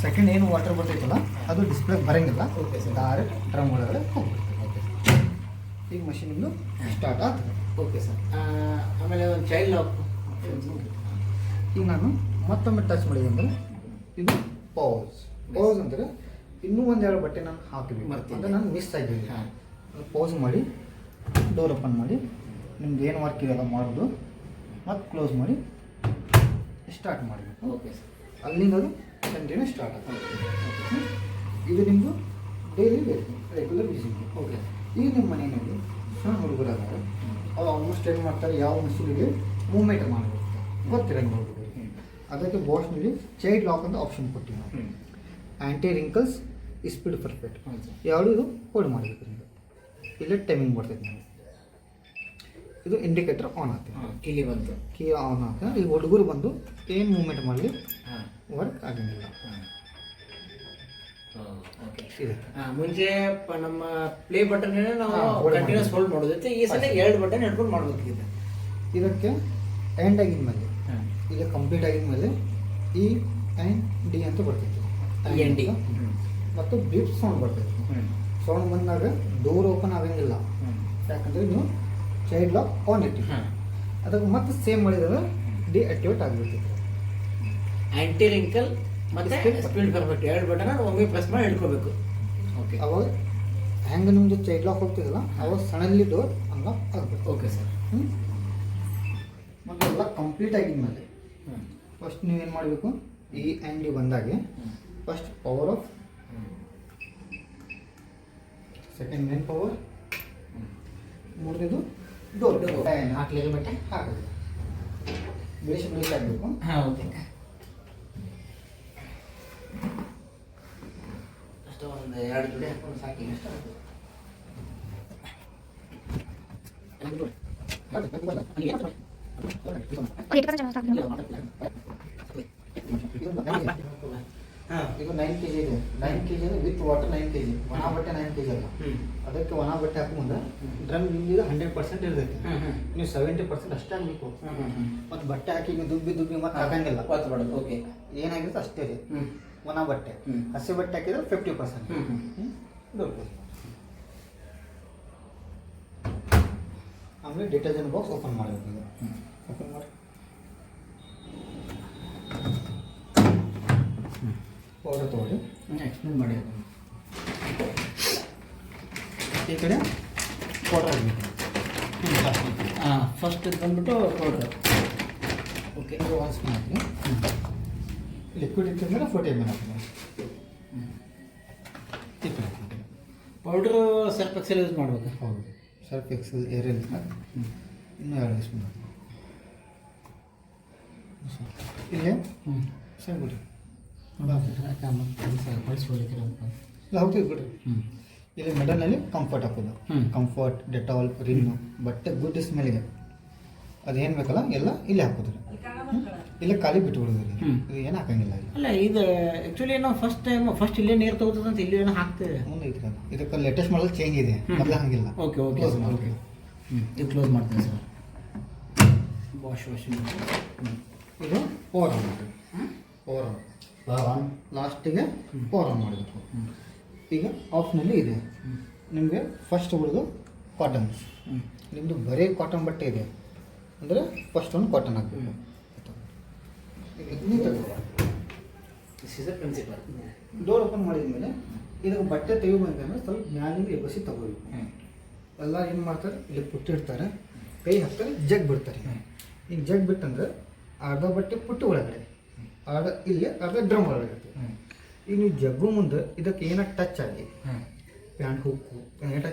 ಸೆಕೆಂಡ್ ಏನು ವಾಟರ್ ಬರ್ತೈತಲ್ಲ ಅದು ಡಿಸ್ಪ್ಲೇ ಬರೋಂಗಿಲ್ಲ, ಡೈರೆಕ್ಟ್ ಡ್ರಮ್ ಒಳಗಡೆ ಹೋಗ್ಬಿಡ್ತೈತೆ. ಈಗ ಮಷೀನಿಂದು ಸ್ಟಾರ್ಟ್ ಆಗ್ತದೆ. Okay sir. ಆಮೇಲೆ ಒಂದು ಚೈಲ್ಡ್ ಲಾಕ್. ಈಗ ನಾನು ಮತ್ತೊಮ್ಮೆ ಟಚ್ ಮಾಡಿದೆ ಅಂದರೆ ಇದು ಪೌಸ್ ಅಂದರೆ ಇನ್ನೂ ಒಂದೆರಡು ಬಟ್ಟೆ ನಾನು ಹಾಕಿದ್ವಿ ಅಂದರೆ ನಾನು ಮಿಸ್ ಆಗಿದ್ದೀನಿ. ಪೌಸ್ ಮಾಡಿ ಡೋರ್ ಓಪನ್ ಮಾಡಿ ನಿಮ್ದು ಏನು ವರ್ಕ್ ಇದೆಲ್ಲ ಮಾಡೋದು, ಮತ್ತು ಕ್ಲೋಸ್ ಮಾಡಿ ಸ್ಟಾರ್ಟ್ ಮಾಡಬೇಕು. Okay sir. ಅಲ್ಲಿಂದ ಅದು ಕಂಟಿನ್ಯೂ ಸ್ಟಾರ್ಟ್ ಆಗ್ತದೆ. ಇದು ನಿಮ್ಮದು ಡೈಲಿ ರೆಗ್ಯುಲರ್ ಯೂಸಿಂಗ್. ಓಕೆ. ಈಗ ನಿಮ್ಮ ಮನೆಯಲ್ಲಿ ಸಣ್ಣ ಹುಡುಗರಾದಾಗ ಅವ್ರು ಆಲ್ಮೋಸ್ಟ್ ಏನು ಮಾಡ್ತಾರೆ, ಯಾವ ಮಷೀನಿಗೆ ಮೂವ್ಮೆಂಟ್ ಮಾಡಬೇಕು ಗೊತ್ತಿರಂಗೆ ಹುಡುಗರಿಗೆ. ಅದಕ್ಕೆ ಬಾಷ್ನಲ್ಲಿ ಚೈಲ್ಡ್ ಲಾಕ್ ಅಂತ ಆಪ್ಷನ್ ಕೊಟ್ಟಿವಿ ನಾವು. ಆ್ಯಂಟಿ ರಿಂಕಲ್ಸ್, ಸ್ಪೀಡ್ ಪರ್ಫೆಕ್ಟ್ ಯಾವುದು ಇದು ಹೋಲ್ಡ್ ಮಾಡಬೇಕು. ನಿಮಗೆ ಇಲ್ಲೇ ಟೈಮಿಂಗ್ ಬರ್ತೈತೆ ನಮಗೆ. ಇದು ಇಂಡಿಕೇಟರ್ ಆನ್ ಆಗ್ತದೆ, ಇಲ್ಲಿ ಬಂತು ಕೀ ಆನ್ ಆಗ್ತದೆ. ಈಗ ಹುಡುಗರು ಬಂದು ಏನು ಮೂವ್ಮೆಂಟ್ ಮಾಡಲಿ ವರ್ಕ್ ಆಗಂಗಿಲ್ಲ. ಇದೆ ಮುಂಚೆ ನಮ್ಮ ಪ್ಲೇ ಬಟನ್ ನಾವು ಕಂಟಿನ್ಯೂಸ್ ಹೋಲ್ಡ್ ಮಾಡೋದೈತೆ, ಈ ಸಲ 2 ಬಟನ್ ಹಿಡ್ಕೊಂಡು ಮಾಡಬೇಕಿದೆ. ಇದಕ್ಕೆ ಎಂಡ್ ಆಗಿದ್ಮೇಲೆ ಈಗ ಕಂಪ್ಲೀಟ್ ಆಗಿದ್ಮೇಲೆ ಇ ಆ್ಯಂಡ್ ಡಿ ಅಂತ ಬರ್ತೈತಿ. ಎನ್ ಡಿ ಮತ್ತು ಬೀಪ್ ಸೌಂಡ್ ಬರ್ತೈತಿ. ಸೌಂಡ್ ಬಂದಾಗ ಡೋರ್ ಓಪನ್ ಆಗಂಗಿಲ್ಲ, ಯಾಕಂದರೆ ನೀವು ಚೈಲ್ಡ್ ಲಾಕ್ ಆನ್ ಇಟ್ಟು ಅದಕ್ಕೆ ಮತ್ತೆ ಸೇಮ್ ಮಾಡಿದ್ರೆ ಡಿಆಕ್ಟಿವೇಟ್ ಆಗಿಬಿಡ್ತೈತಿ. ಆ್ಯಂಟಿ ರಿಂಕಲ್ ಮತ್ತೆ ಸ್ಪೀಡ್ ಪರ್ಫೆಕ್ಟ್ 2 ಬಟನ್ ಒಮ್ಮೆ ಪ್ರೆಸ್ ಮಾಡಿ ಹಿಡ್ಕೋಬೇಕು. ಓಕೆ. ಅವಾಗ ಹೆಂಗೆ ನಿಮ್ಮದು ಚೈಲ್ಡ್ ಲಾಕ್ ಹೋಗ್ತಿದಲ್ಲ ಅವಾಗ ಸಡನ್ಲಿ ಡೋರ್ ಅನ್ಲಾಕ್ ಆಗಬೇಕು. Okay sir. ಮತ್ತು ಎಲ್ಲ ಕಂಪ್ಲೀಟ್ ಆಗಿದ್ಮೇಲೆ ಫಸ್ಟ್ ನೀವೇನು ಮಾಡಬೇಕು, ಈ ಆ್ಯಂಡ್ ಡಿ ಬಂದಾಗೆ first power of second main power, ಮೂರನೇದು ಡೋರ್ ಹಾಕ್ಲಿಕ್ಕೆ ಬಟ್ಟೆ ಹಾಕೋದು. ಬಿಡಿಸಿ ಹಾಕಬೇಕು. ಹಾಂ ಓಕೆ. ಅಷ್ಟು ಒಂದು 2 ಜೋಡಿ ಹಾಕೊಂಡು ಸಾಕಿ ಅಷ್ಟು ಈಗ 9 kg ಇದೆ. 9 kg ವಿತ್ ವಾಟರ್ 9 kg. ಒಣ ಬಟ್ಟೆ 9 kg ಅಲ್ಲ. ಅದಕ್ಕೆ ಒಣ ಬಟ್ಟೆ ಹಾಕುವಂದ್ರೆ ಡ್ರಮ್ ನಿಮ್ಗೆ 100% ಇರ್ತೈತಿ. ನೀವು 70% ಅಷ್ಟೇ ಆಗಬೇಕು. ಮತ್ತು ಬಟ್ಟೆ ಹಾಕಿ ನೀವು ದುಬ್ಬಿ ಮತ್ತೆ ಹಾಕಂಗಿಲ್ಲ. ಓಕೆ. ಏನಾಗಿರುತ್ತೆ ಅಷ್ಟೇ ರೀ. ಒಣ ಬಟ್ಟೆ. ಹಸಿ ಬಟ್ಟೆ ಹಾಕಿದ್ರೆ 50%. ಆಮೇಲೆ ಡಿಟರ್ಜೆಂಟ್ ಬಾಕ್ಸ್ ಓಪನ್ ಮಾಡಬೇಕು. ಓಪನ್ ಮಾಡಿ ಪೌಡರ್ ತೊಗೊಳ್ಳಿ. ಎಕ್ಸ್ಪ್ಲೇನ್ ಮಾಡಿ. ಈ ಕಡೆ ಪೌಡರ್ ಆಗಬೇಕು. ಫಸ್ಟ್ ಬಂದ್ಬಿಟ್ಟು ಪೌಡರ್. ಓಕೆ, ಇದು 1 ಸ್ಪೂನ್ ಹಾಕಿ. ಲಿಕ್ವಿಡ್ ಇತ್ತಂದ್ರೆ 40 ml ಹಾಕಿ. ಪೌಡ್ರು ಸರ್ಫ್ ಎಕ್ಸೆಲ್ ಯೂಸ್ ಮಾಡ್ಬೇಕು. ಹೌದು, ಸರ್ಫ್ ಎಕ್ಸೆಲ್ ಏರಿಯಲ್ ಇನ್ನೂ 2 ಸ್ಪೂನ್ ಹಾಕಿ. ಇಲ್ಲೇ ಸರಿ ಬಿಡ್ರಿ. ಇಲ್ಲ ಹೋಗ್ತೀವಿ ಬಿಡ್ರಿ. ಇಲ್ಲಿ ಮಿಡಲ್ನಲ್ಲಿ ಕಂಫರ್ಟ್ ಹಾಕೋದು. ಕಂಫರ್ಟ್, ಡೆಟಾಲ್, ರಿನ್ನು, ಬಟ್ಟೆ ಗುಡ್ ಸ್ಮೆಲ್ಗೆ ಅದೇನು ಬೇಕಲ್ಲ ಎಲ್ಲ ಇಲ್ಲಿ ಹಾಕೋದ್ರಿ. ಇಲ್ಲೇ ಖಾಲಿ ಬಿಟ್ಬಿಡೋದ್ರಿ. ಇದು ಏನು ಹಾಕಂಗಿಲ್ಲ. ಅಲ್ಲ ಇದು ಆ್ಯಕ್ಚುಲಿ ನಾವು ಫಸ್ಟ್ ಇಲ್ಲೇ ನೀರು ತಗೋತದ ಅಂತ ಇಲ್ಲಿ ಏನೋ ಹಾಕ್ತೇವೆ. ಮುಂದೆ ಐತ್ರಿ ಅದು. ಇದಕ್ಕೆ ಲೇಟೆಸ್ಟ್ ಮಾಡಲ್ ಚೇಂಜ್ ಇದೆ. ಮೊದಲು ಹಂಗಿಲ್ಲ. Okay okay okay. ಇದು ಕ್ಲೋಸ್ ಮಾಡ್ತೀನಿ ಸರ್. ವಾಷಿಂಗ್ ಇದು ಪವರ್ ಆನ್ ಮಾಡಿ. ಪವರ್ ಆನ್ ಲಾಸ್ಟಿಗೆ ಪವರ್ ಆನ್ ಮಾಡಬೇಕು. ಈಗ ಆಫ್ನಲ್ಲಿ ಇದೆ. ನಿಮಗೆ ಫಸ್ಟ್ ಬಿಡೋದು ಕಾಟನ್ಸ್. ನಿಮ್ಮದು ಬರೀ ಕಾಟನ್ ಬಟ್ಟೆ ಇದೆ ಅಂದರೆ ಫಸ್ಟ್ ಒಂದು ಕಾಟನ್ ಹಾಕಬೇಕು. This is a principle. Door open ಮಾಡಿದ ಮೇಲೆ ಇದಕ್ಕೆ ಬಟ್ಟೆ ತೆಗಿಬೇಕಂದ್ರೆ ಸ್ವಲ್ಪ ಮ್ಯಾಲಿಂದ ಎಬ್ಬಸಿ ತಗೋಬೇಕು. ಎಲ್ಲ ಏನು ಮಾಡ್ತಾರೆ, ಇಲ್ಲಿ ಪುಟ್ಟಿಡ್ತಾರೆ, ಕೈ ಹಾಕ್ತಾರೆ, ಜಗ್ ಬಿಡ್ತಾರೆ. ಈಗ ಜಗ್ ಬಿಟ್ಟಂದ್ರೆ ಅರ್ಧ ಬಟ್ಟೆ ಪುಟ್ಟಿ ಒಳಗಡೆ, ಇಲ್ಲಿ ಅರ್ಧ ಡ್ರಮ್ ಒಳಗಡೆ ಇರ್ತದೆ. ಈಗ ನೀವು ಜಗ್ಗು ಮುಂದೆ ಇದಕ್ಕೆ ಏನಾಗ ಟಚ್ ಆಗಿ ಪ್ಯಾಂಟ್ ಹುಕ್ಕು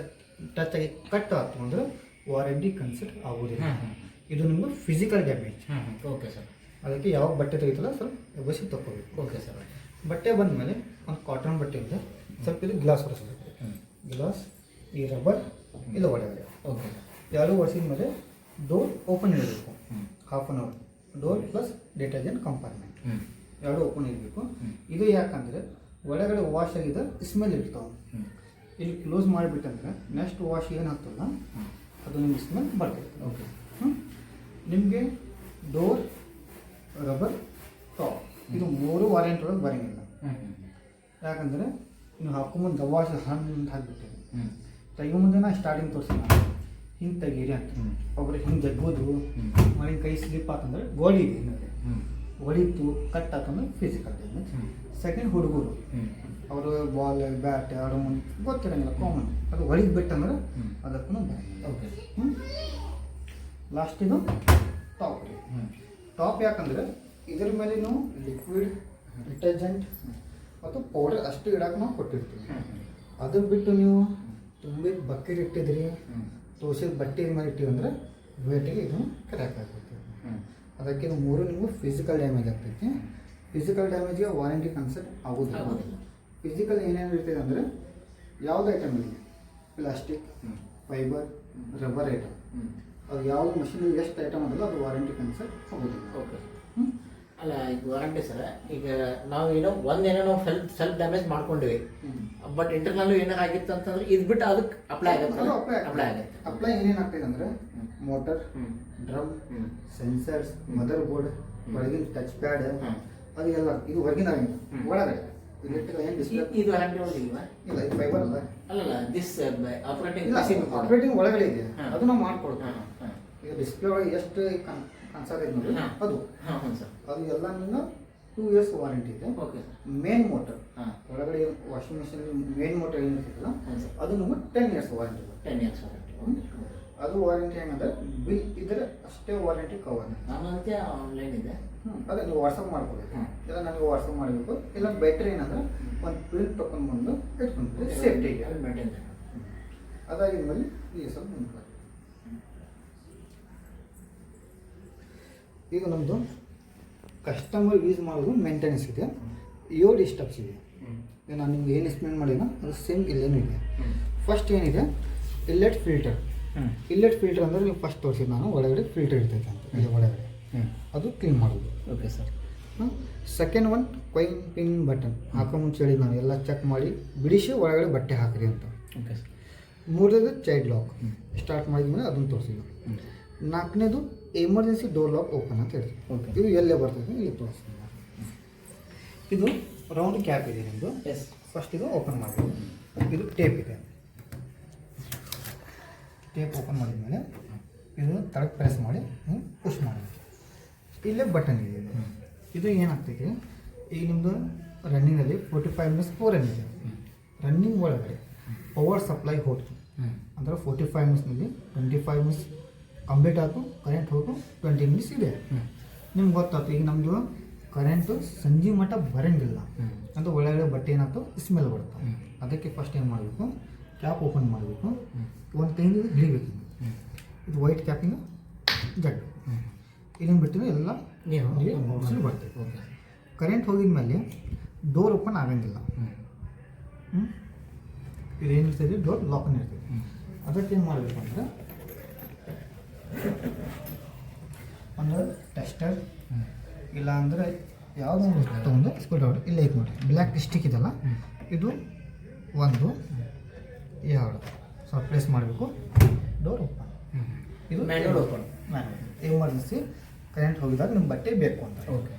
ಟಚ್ ಆಗಿ ಕಟ್ ಆಯ್ತು ಅಂದ್ರೆ ವಾರಂಟಿ ಕನ್ಸಿಡರ್ ಆಗೋದಿಲ್ಲ. ಇದು ನಿಮ್ಗೆ ಫಿಸಿಕಲ್ ಡ್ಯಾಮೇಜ್. Okay sir. ಅದಕ್ಕೆ ಯಾವಾಗ ಬಟ್ಟೆ ತೆಗಿತಲ್ಲ ಸ್ವಲ್ಪ ಎಬ್ಬಸಿ ತಗೋಬೇಕು. Okay sir. ಬಟ್ಟೆ ಬಂದಮೇಲೆ ಒಂದು ಕಾಟನ್ ಬಟ್ಟೆಯಿಂದ ಸ್ವಲ್ಪ ಇದು ಗ್ಲಾಸ್ ಒರೆಸ್ಬೇಕು. ಗ್ಲಾಸ್, ಈ ರಬ್ಬರ್ ಇಲ್ಲ ಒಳಗಡೆ. ಓಕೆ. ಎರಡು ಒರೆಸಿದ ಮೇಲೆ ಡೋರ್ ಓಪನ್ ಇರಬೇಕು. Half an hour door plus detergent compartment ಎರಡು ಓಪನ್ ಇರಬೇಕು. ಇದು ಯಾಕಂದರೆ ಒಳಗಡೆ ವಾಶ್ ಆಗಿದ್ದ ಸ್ಮೆಲ್ ಇರ್ತಾವೆ. ಇಲ್ಲಿ ಕ್ಲೋಸ್ ಮಾಡಿಬಿಟ್ಟಂದ್ರೆ ನೆಕ್ಸ್ಟ್ ವಾಶ್ ಏನಾಗ್ತಲ್ಲ ಅದು ನಿಮ್ಗೆ ಸ್ಮೆಲ್ ಬರ್ತೈತೆ. ಓಕೆ. ನಿಮಗೆ ಡೋರ್, ರಬ್ಬರ್, ಟಾಪ್ ಇದು 3 ವಾರಂಟಿ ಒಳಗೆ ಬರೋಂಗಿಲ್ಲ. ಯಾಕಂದರೆ ನೀವು ಹಾಕೊಂಬಂದು ವಾಶ್ ಹಣ್ಣು ಹಾಕಿಬಿಟ್ಟಿರಿ. ತೆಗಿಯೋ ಮುಂದೆ ನಾ ಸ್ಟಾರ್ಟಿಂಗ್ ತೋರಿಸಿಲ್ಲ ಹಿಂಗೆ ತೆಗೀರಿ ಅಂತ. ಒಬ್ರಿಗೆ ಹಿಂಗೆ ಜಗ್ಗೋದು ಮನೆ ಕೈ ಸ್ಲಿಪ್ ಆತಂದ್ರೆ ಗೋಳಿ ಇದೆ ಹಿಂದೆ ಹೊಡಿತು ಕಟ್ ಆತಂದ್ರೆ ಫಿಸಿಕಲ್ ಡ್ಯಾಮೇಜ್. ಸೆಕೆಂಡ್ ಹುಡುಗರು ಅವರು ಬಾಲ್ ಬ್ಯಾಟ್ ಆಡೋ ಮುಂದೆ ಗೊತ್ತಿರಂಗಿಲ್ಲ, ಕಾಮನ್. ಅದು ಹೊಡಿದು ಬಿಟ್ಟಂದ್ರೆ ಅದಕ್ಕೂ ಬರಂಗಿಲ್ಲ. ಓಕೆ. ಲಾಸ್ಟಿದು ಟಾಪ್ ರೀ. ಟಾಪ್ ಯಾಕಂದ್ರೆ ಇದ್ರ ಮೇಲೆ ನಾವು ಲಿಕ್ವಿಡ್, ಡಿಟರ್ಜೆಂಟ್ ಮತ್ತು ಪೌಡರ್ ಅಷ್ಟು ಇಡಕ್ಕೆ ನಾವು ಕೊಟ್ಟಿರ್ತೀವಿ. ಅದು ಬಿಟ್ಟು ನೀವು ತುಂಬಿದ ಬಕೆಟ್ ಇಟ್ಟಿದ್ರಿ, ತೋಸಿದ ಬಟ್ಟೆ ಮೇಲೆ ಇಟ್ಟಿವಂದ್ರೆ ವೇಟಿಗೆ ಇದು ಕ್ರ್ಯಾಕ್ ಆಗ್ತೈತಿ. ಅದಕ್ಕೆ ಇದು 3 ನಿಮಗೂ ಫಿಸಿಕಲ್ ಡ್ಯಾಮೇಜ್ ಆಗ್ತೈತಿ. ಫಿಸಿಕಲ್ ಡ್ಯಾಮೇಜ್ಗೆ ವಾರಂಟಿ ಕನ್ಸೆಪ್ಟ್ ಆಗೋದಿಲ್ಲ. ಫಿಸಿಕಲ್ ಏನೇನು ಇರ್ತದೆ ಅಂದರೆ ಯಾವ್ದು ಐಟಮ್ ಇದೆ, ಪ್ಲಾಸ್ಟಿಕ್, ಫೈಬರ್, ರಬ್ಬರ್ ಐಟಮ್, ಅದು ಯಾವುದು ಮಷಿನ್ ಎಷ್ಟು ಐಟಮ್ ಅದಲ್ಲ ಅದು ವಾರಂಟಿ ಕನ್ಸೆಪ್ಟ್ ಆಗೋದಿಲ್ಲ. ಓಕೆ. ಅಲ್ಲ ಈಗ ವಾರಂಟಿ ಸರ್, ಈಗ ನಾವು ಒಂದೇನೋ ನಾವು ಸೆಲ್ಫ್ ಡ್ಯಾಮೇಜ್ ಮಾಡ್ಕೊಂಡಿವಿ, ಬಟ್ ಇಂಟರ್ನಲ್ಲೂ ಏನಾರು ಆಗಿತ್ತು ಅಂತಂದ್ರೆ ಇದು ಬಿಟ್ಟು ಅದಕ್ಕೆ ಅಪ್ಲೈ ಆಗುತ್ತೆ. ಅಪ್ಲೈ ಏನೇನು ಆಗ್ತದೆ ಅಂದರೆ motor, drum, sensors, mother board, ಒಳಗಿನ ಟಚ್ ಪ್ಯಾಡ್, ಅದು ಎಲ್ಲ ಇದು ಹೊರಗಿನ ಒಳಗಡೆ ಇಲೆಕ್ಟ್ರಿಕಲ್ ಏನು ಡಿಸ್ಪ್ಲೇ ಇದು ವಾರಂಟಿ ಒಳಗಿಲ್ವಾ? ಇಲ್ಲ, ಇದು ಫೈಬರ್ ಅಲ್ಲ. ಅಲ್ಲಲ್ಲ, ದಿಸ್ ಆಪರೇಟಿಂಗ್ ಆಪರೇಟಿಂಗ್ ಒಳಗಡೆ ಇದೆ, ಅದು ನಾವು ಮಾಡ್ಕೊಡ್ತೀವಿ. ಈಗ ಡಿಸ್ಪ್ಲೇ ಒಳಗೆ ಎಷ್ಟು ಕಾಣಿಸೋದೈತೆ ನೋಡಿ ಅದು ಅದು ಎಲ್ಲ ನಿನ್ನ 2 years ವಾರಂಟಿ ಇದೆ. ಓಕೆ. ಮೇನ್ ಮೋಟರ್ ಒಳಗಡೆ ವಾಷಿಂಗ್ ಮಿಷಿನ್ ಮೇನ್ ಮೋಟರ್ ಏನಿರ್ತೈತಲ್ಲ ಅದು ನಮಗೆ 10 years ವಾರಂಟಿ. 10 years warranty. ಅದು ವಾರಂಟಿ ಹೆಂಗಂದ್ರೆ ಬಿಲ್ ಇದ್ರೆ ಅಷ್ಟೇ ವಾರಂಟಿ ಕವರ್. ನಮ್ಮಂತೆ ಆನ್ಲೈನ್ ಇದೆ. ಅದೇ ನೀವು ವಾಟ್ಸಪ್ ಮಾಡ್ಕೋಬೇಕು. ಇಲ್ಲ ನನಗೆ ವಾಟ್ಸಪ್ ಮಾಡಬೇಕು, ಇಲ್ಲ ಬೆಟ್ರ್ ಏನಂದ್ರೆ ಒಂದು ಪ್ರಿಂಟ್ ತೊಗೊಂಡು ಬಂದು ಇಟ್ಕೊಂಡ್ರೆ ಸೇಫ್ಟಿಗೆ. ಅದಾಗಿದ್ಮೇಲೆ ಈಗ ಸ್ವಲ್ಪ ಮುಂದೆ ಬರ್ರಿ. ಈಗ ನಮ್ಮದು ಕಸ್ಟಮರ್ ಯೂಸ್ ಮಾಡೋದು ಮೇಂಟೆನೆನ್ಸ್ ಇದೆ, 7 ಸ್ಟೆಪ್ಸ್ ಇದೆ. ಈಗ ನಾನು ನಿಮ್ಗೆ ಏನು ಎಕ್ಸ್ಪ್ಲೇನ್ ಮಾಡಿಲ್ಲ ಅದು ಸೇಮ್ ಇಲ್ಲೇನೂ ಇದೆ. ಫಸ್ಟ್ ಏನಿದೆ ಇಲ್ಲೆಟ್ ಫಿಲ್ಟರ್. ಇಲ್ಲೆಟ್ ಫಿಲ್ಟರ್ ಅಂದರೆ ನೀವು ಫಸ್ಟ್ ತೋರಿಸಿದ್ದು ನಾನು ಒಳಗಡೆ ಫಿಲ್ಟರ್ ಇರ್ತೈತೆ ಅಂತ ಇಲ್ಲಿ ಒಳಗಡೆ, ಅದು ಕ್ಲೀನ್ ಮಾಡೋದು. Okay sir. Second one coin pin button ಹಾಕೋ ಮುಂಚೆ ಹೇಳಿ ನಾನು ಎಲ್ಲ ಚೆಕ್ ಮಾಡಿ ಬಿಡಿಸಿ ಒಳಗಡೆ ಬಟ್ಟೆ ಹಾಕಿರಿ ಅಂತ. Okay sir. ಮೂರನೇದು ಚೈಲ್ಡ್ ಲಾಕ್ ಸ್ಟಾರ್ಟ್ ಮಾಡಿದ್ಮೇಲೆ ಅದನ್ನು ತೋರಿಸಿದ್ದು. ನಾಲ್ಕನೇದು ಎಮರ್ಜೆನ್ಸಿ ಡೋರ್ ಲಾಕ್ ಓಪನ್ ಅಂತ ಹೇಳ್ತೀವಿ. ಓಕೆ. ಇದು ಎಲ್ಲೇ ಬರ್ತದೆ ಇಲ್ಲಿ ತೋರಿಸ್ತೀನಿ. ಇದು ರೌಂಡ್ ಕ್ಯಾಪ್ ಇದೆ ನಿಮ್ಮದು. ಎಸ್. ಫಸ್ಟ್ ಇದು ಓಪನ್ ಮಾಡಬೇಕು. ಇದು ಟೇಪ್ ಇದೆ. ಟೇಪ್ ಓಪನ್ ಮಾಡಿದ್ಮೇಲೆ ಇದು ತಳಗೆ ಪ್ರೆಸ್ ಮಾಡಿ ಪುಷ್ ಮಾಡಬೇಕು. ಇಲ್ಲೇ ಬಟನ್ ಇದೆ. ಇದು ಏನಾಗ್ತೈತೆ ಈಗ ನಿಮ್ಮದು ರನ್ನಿಂಗಲ್ಲಿ 45 ಮಿನಿಟ್ಸ್ 4 ರನ್ ಇದೆ. ರನ್ನಿಂಗ್ ಒಳಗಡೆ ಪವರ್ ಸಪ್ಲೈ ಹೋಗ್ತು ಅಂದರೆ 45 ಮಿನಿಟ್ಸ್ನಲ್ಲಿ 25 ಮಿನಿಟ್ಸ್ ಕಂಪ್ಲೀಟ್ ಆಯ್ತು, ಕರೆಂಟ್ ಹೋಗು 20 ಮಿನಿಟ್ಸ್ ಇದೆ. ನಿಮ್ಗೆ ಗೊತ್ತಾಯ್ತು ಈಗ ನಮ್ಮದು ಕರೆಂಟು ಸಂಜೆ ಮಟ್ಟ ಬರೋಂಗಿಲ್ಲ ಅಂತ ಒಳಗಡೆ ಬಟ್ಟೆ ಏನಾಯ್ತು ಸ್ಮೆಲ್ ಬರುತ್ತೆ. ಅದಕ್ಕೆ ಫಸ್ಟ್ ಏನು ಮಾಡಬೇಕು, ಕ್ಯಾಪ್ ಓಪನ್ ಮಾಡಬೇಕು. ಒಂದು ಕೈಯಿಂದ ಹಿಡಿಬೇಕು. ಇದು ವೈಟ್ ಕ್ಯಾಪಿಂದ ಜಡ್ ಇಲ್ಲಿಂದ ಬಿಟ್ಟಿದ್ರೆ ಎಲ್ಲ ನೀರು ಬರ್ತದೆ. ಕರೆಂಟ್ ಹೋಗಿದ್ಮೇಲೆ ಡೋರ್ ಓಪನ್ ಆಗಂಗಿಲ್ಲ. ಇದೇನಿರ್ತದೆ ಡೋರ್ ಲಾಕನ್ ಇರ್ತದೆ. ಅದಕ್ಕೆ ಏನು ಮಾಡಬೇಕು ಅಂದರೆ ಒಂದು ಟೆಸ್ಟರ್ ಇಲ್ಲ ಅಂದರೆ ಯಾವುದೋ ಒಂದು ತೊಗೊಂಡು ಸ್ಕ್ರೂ ಡ್ರೈವರ್ ಇಲ್ಲೇ ಐತೆ ನೋಡಿ, ಬ್ಲ್ಯಾಕ್ ಸ್ಟಿಕ್ ಇದೆಲ್ಲ ಇದು 1 2 ಸ್ವಲ್ಪ ಪ್ರೆಸ್ ಮಾಡಬೇಕು. Door open. ಇದು ಮ್ಯಾನ್ಯುವಲ್ ಓಪನ್. ಎಮರ್ಜೆನ್ಸಿ ಕರೆಂಟ್ ಹೋಗಿದಾಗ ನಿಮ್ಮ ಬಟ್ಟೆ ಬೇಕು ಅಂತ. ಓಕೆ.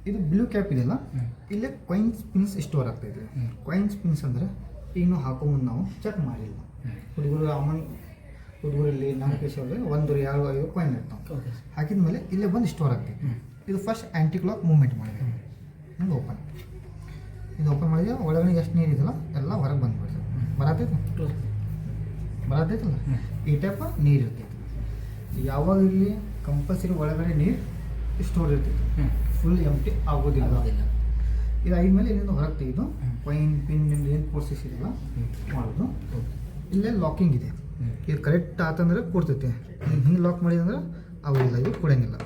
ಇದು ಬ್ಲೂ ಕ್ಯಾಪ್ ಇದೆಯಲ್ಲ, ಇಲ್ಲೇ ಕಾಯಿನ್ಸ್ ಪಿನ್ಸ್ ಸ್ಟೋರ್ ಆಗ್ತಾಯಿದೆ. ಕಾಯಿನ್ಸ್ ಪಿನ್ಸ್ ಅಂದರೆ ಈಗ ನಾವು ಹಾಕೋ ಮುಂದೆ ನಾವು ಚೆಕ್ ಮಾಡಿಲ್ಲ. ಹುಡುಗರಲ್ಲಿ ನಮ್ಮ ಕೇಸಲ್ಲಿ 1 2 5 ಕಾಯಿನ್ ಇರ್ತಾವೆ. ಹಾಕಿದ ಮೇಲೆ ಇಲ್ಲೇ ಬಂದು ಸ್ಟೋರ್ ಆಗ್ತೈತೆ. ಇದು ಫಸ್ಟ್ ಆ್ಯಂಟಿ ಕ್ಲಾಕ್ ಮೂವ್ಮೆಂಟ್ ಮಾಡಿದೆ. ಇದು ಓಪನ್. ಇದು ಓಪನ್ ಮಾಡಿದ್ರೆ ಒಳಗಡೆ ಎಷ್ಟು ನೀರು ಇದೆಯಲ್ಲ ಎಲ್ಲ ಹೊರಗೆ ಬಂದುಬಿಡ್ತದೆ. ಬರತೈತಲ್ಲ ಈ ಟೈಪ್ ನೀರು ಇರ್ತೈತೆ. ಯಾವಾಗ ಇಲ್ಲಿ ಕಂಪಲ್ಸರಿ ಒಳಗಡೆ ನೀರು ಸ್ಟೋರ್ ಇರ್ತೈತೆ, ಫುಲ್ ಎಂಟಿ ಆಗೋದಿಲ್ಲ. ಇದು ಆದ್ಮೇಲೆ ಇಲ್ಲಿಂದ ಹೊರಗೆ ತೆಗೆದು ಕಾಯಿನ್ ಪಿನ್ ನಿಮ್ದು ಏನು ಪ್ರೋಸೆಸ್ ಇದೆಯಲ್ಲ ಮಾಡೋದು. ಇಲ್ಲೇ ಲಾಕಿಂಗ್ ಇದೆ. ಇದು ಕರೆಕ್ಟ್ ಆತಂದ್ರೆ ಕೊಡ್ತೈತೆ. ಹಿಂಗೆ ಲಾಕ್ ಮಾಡಿದಂದ್ರೆ ಅವಾಗಿಲ್ಲ, ಇದು ಕೊಡೋಂಗಿಲ್ಲ.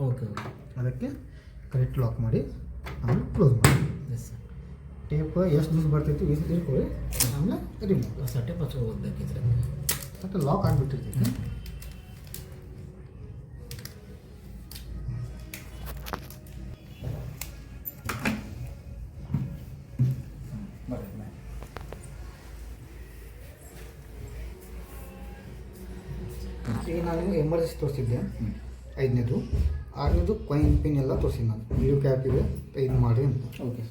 ಓಕೆ. ಅದಕ್ಕೆ ಕರೆಕ್ಟ್ ಲಾಕ್ ಮಾಡಿ ಆಮೇಲೆ ಕ್ಲೋಸ್ ಮಾಡಿ. Yes sir. ಟೇಪ್ ಎಷ್ಟು ದಿವಸ ಬರ್ತೈತಿ ಇಟ್ಕೊಳ್ಳಿ, ಆಮೇಲೆ ರಿಮೂವ್. ಹೊಸ ಟೇಪ್ ಹಚ್ಕೋಬೇಕಿದ್ರೆ ಮತ್ತು ಲಾಕ್ ಆಗಿಬಿಟ್ಟಿರ್ತೈತಿ. ಈಗ ನಾನು ಎಮರ್ಜೆನ್ಸಿ ತೋರಿಸಿದ್ದೆ 5ನೇದು. 6ನೇದು ಕಾಯಿನ್ ಪಿನ್ ಎಲ್ಲ ತೋರಿಸಿದ್ದು ನಾನು. ಬ್ಲೂ ಕ್ಯಾಪ್ ಇದೆ ಇದು ಮಾಡಿ ಅಂತ. ಓಕೆ.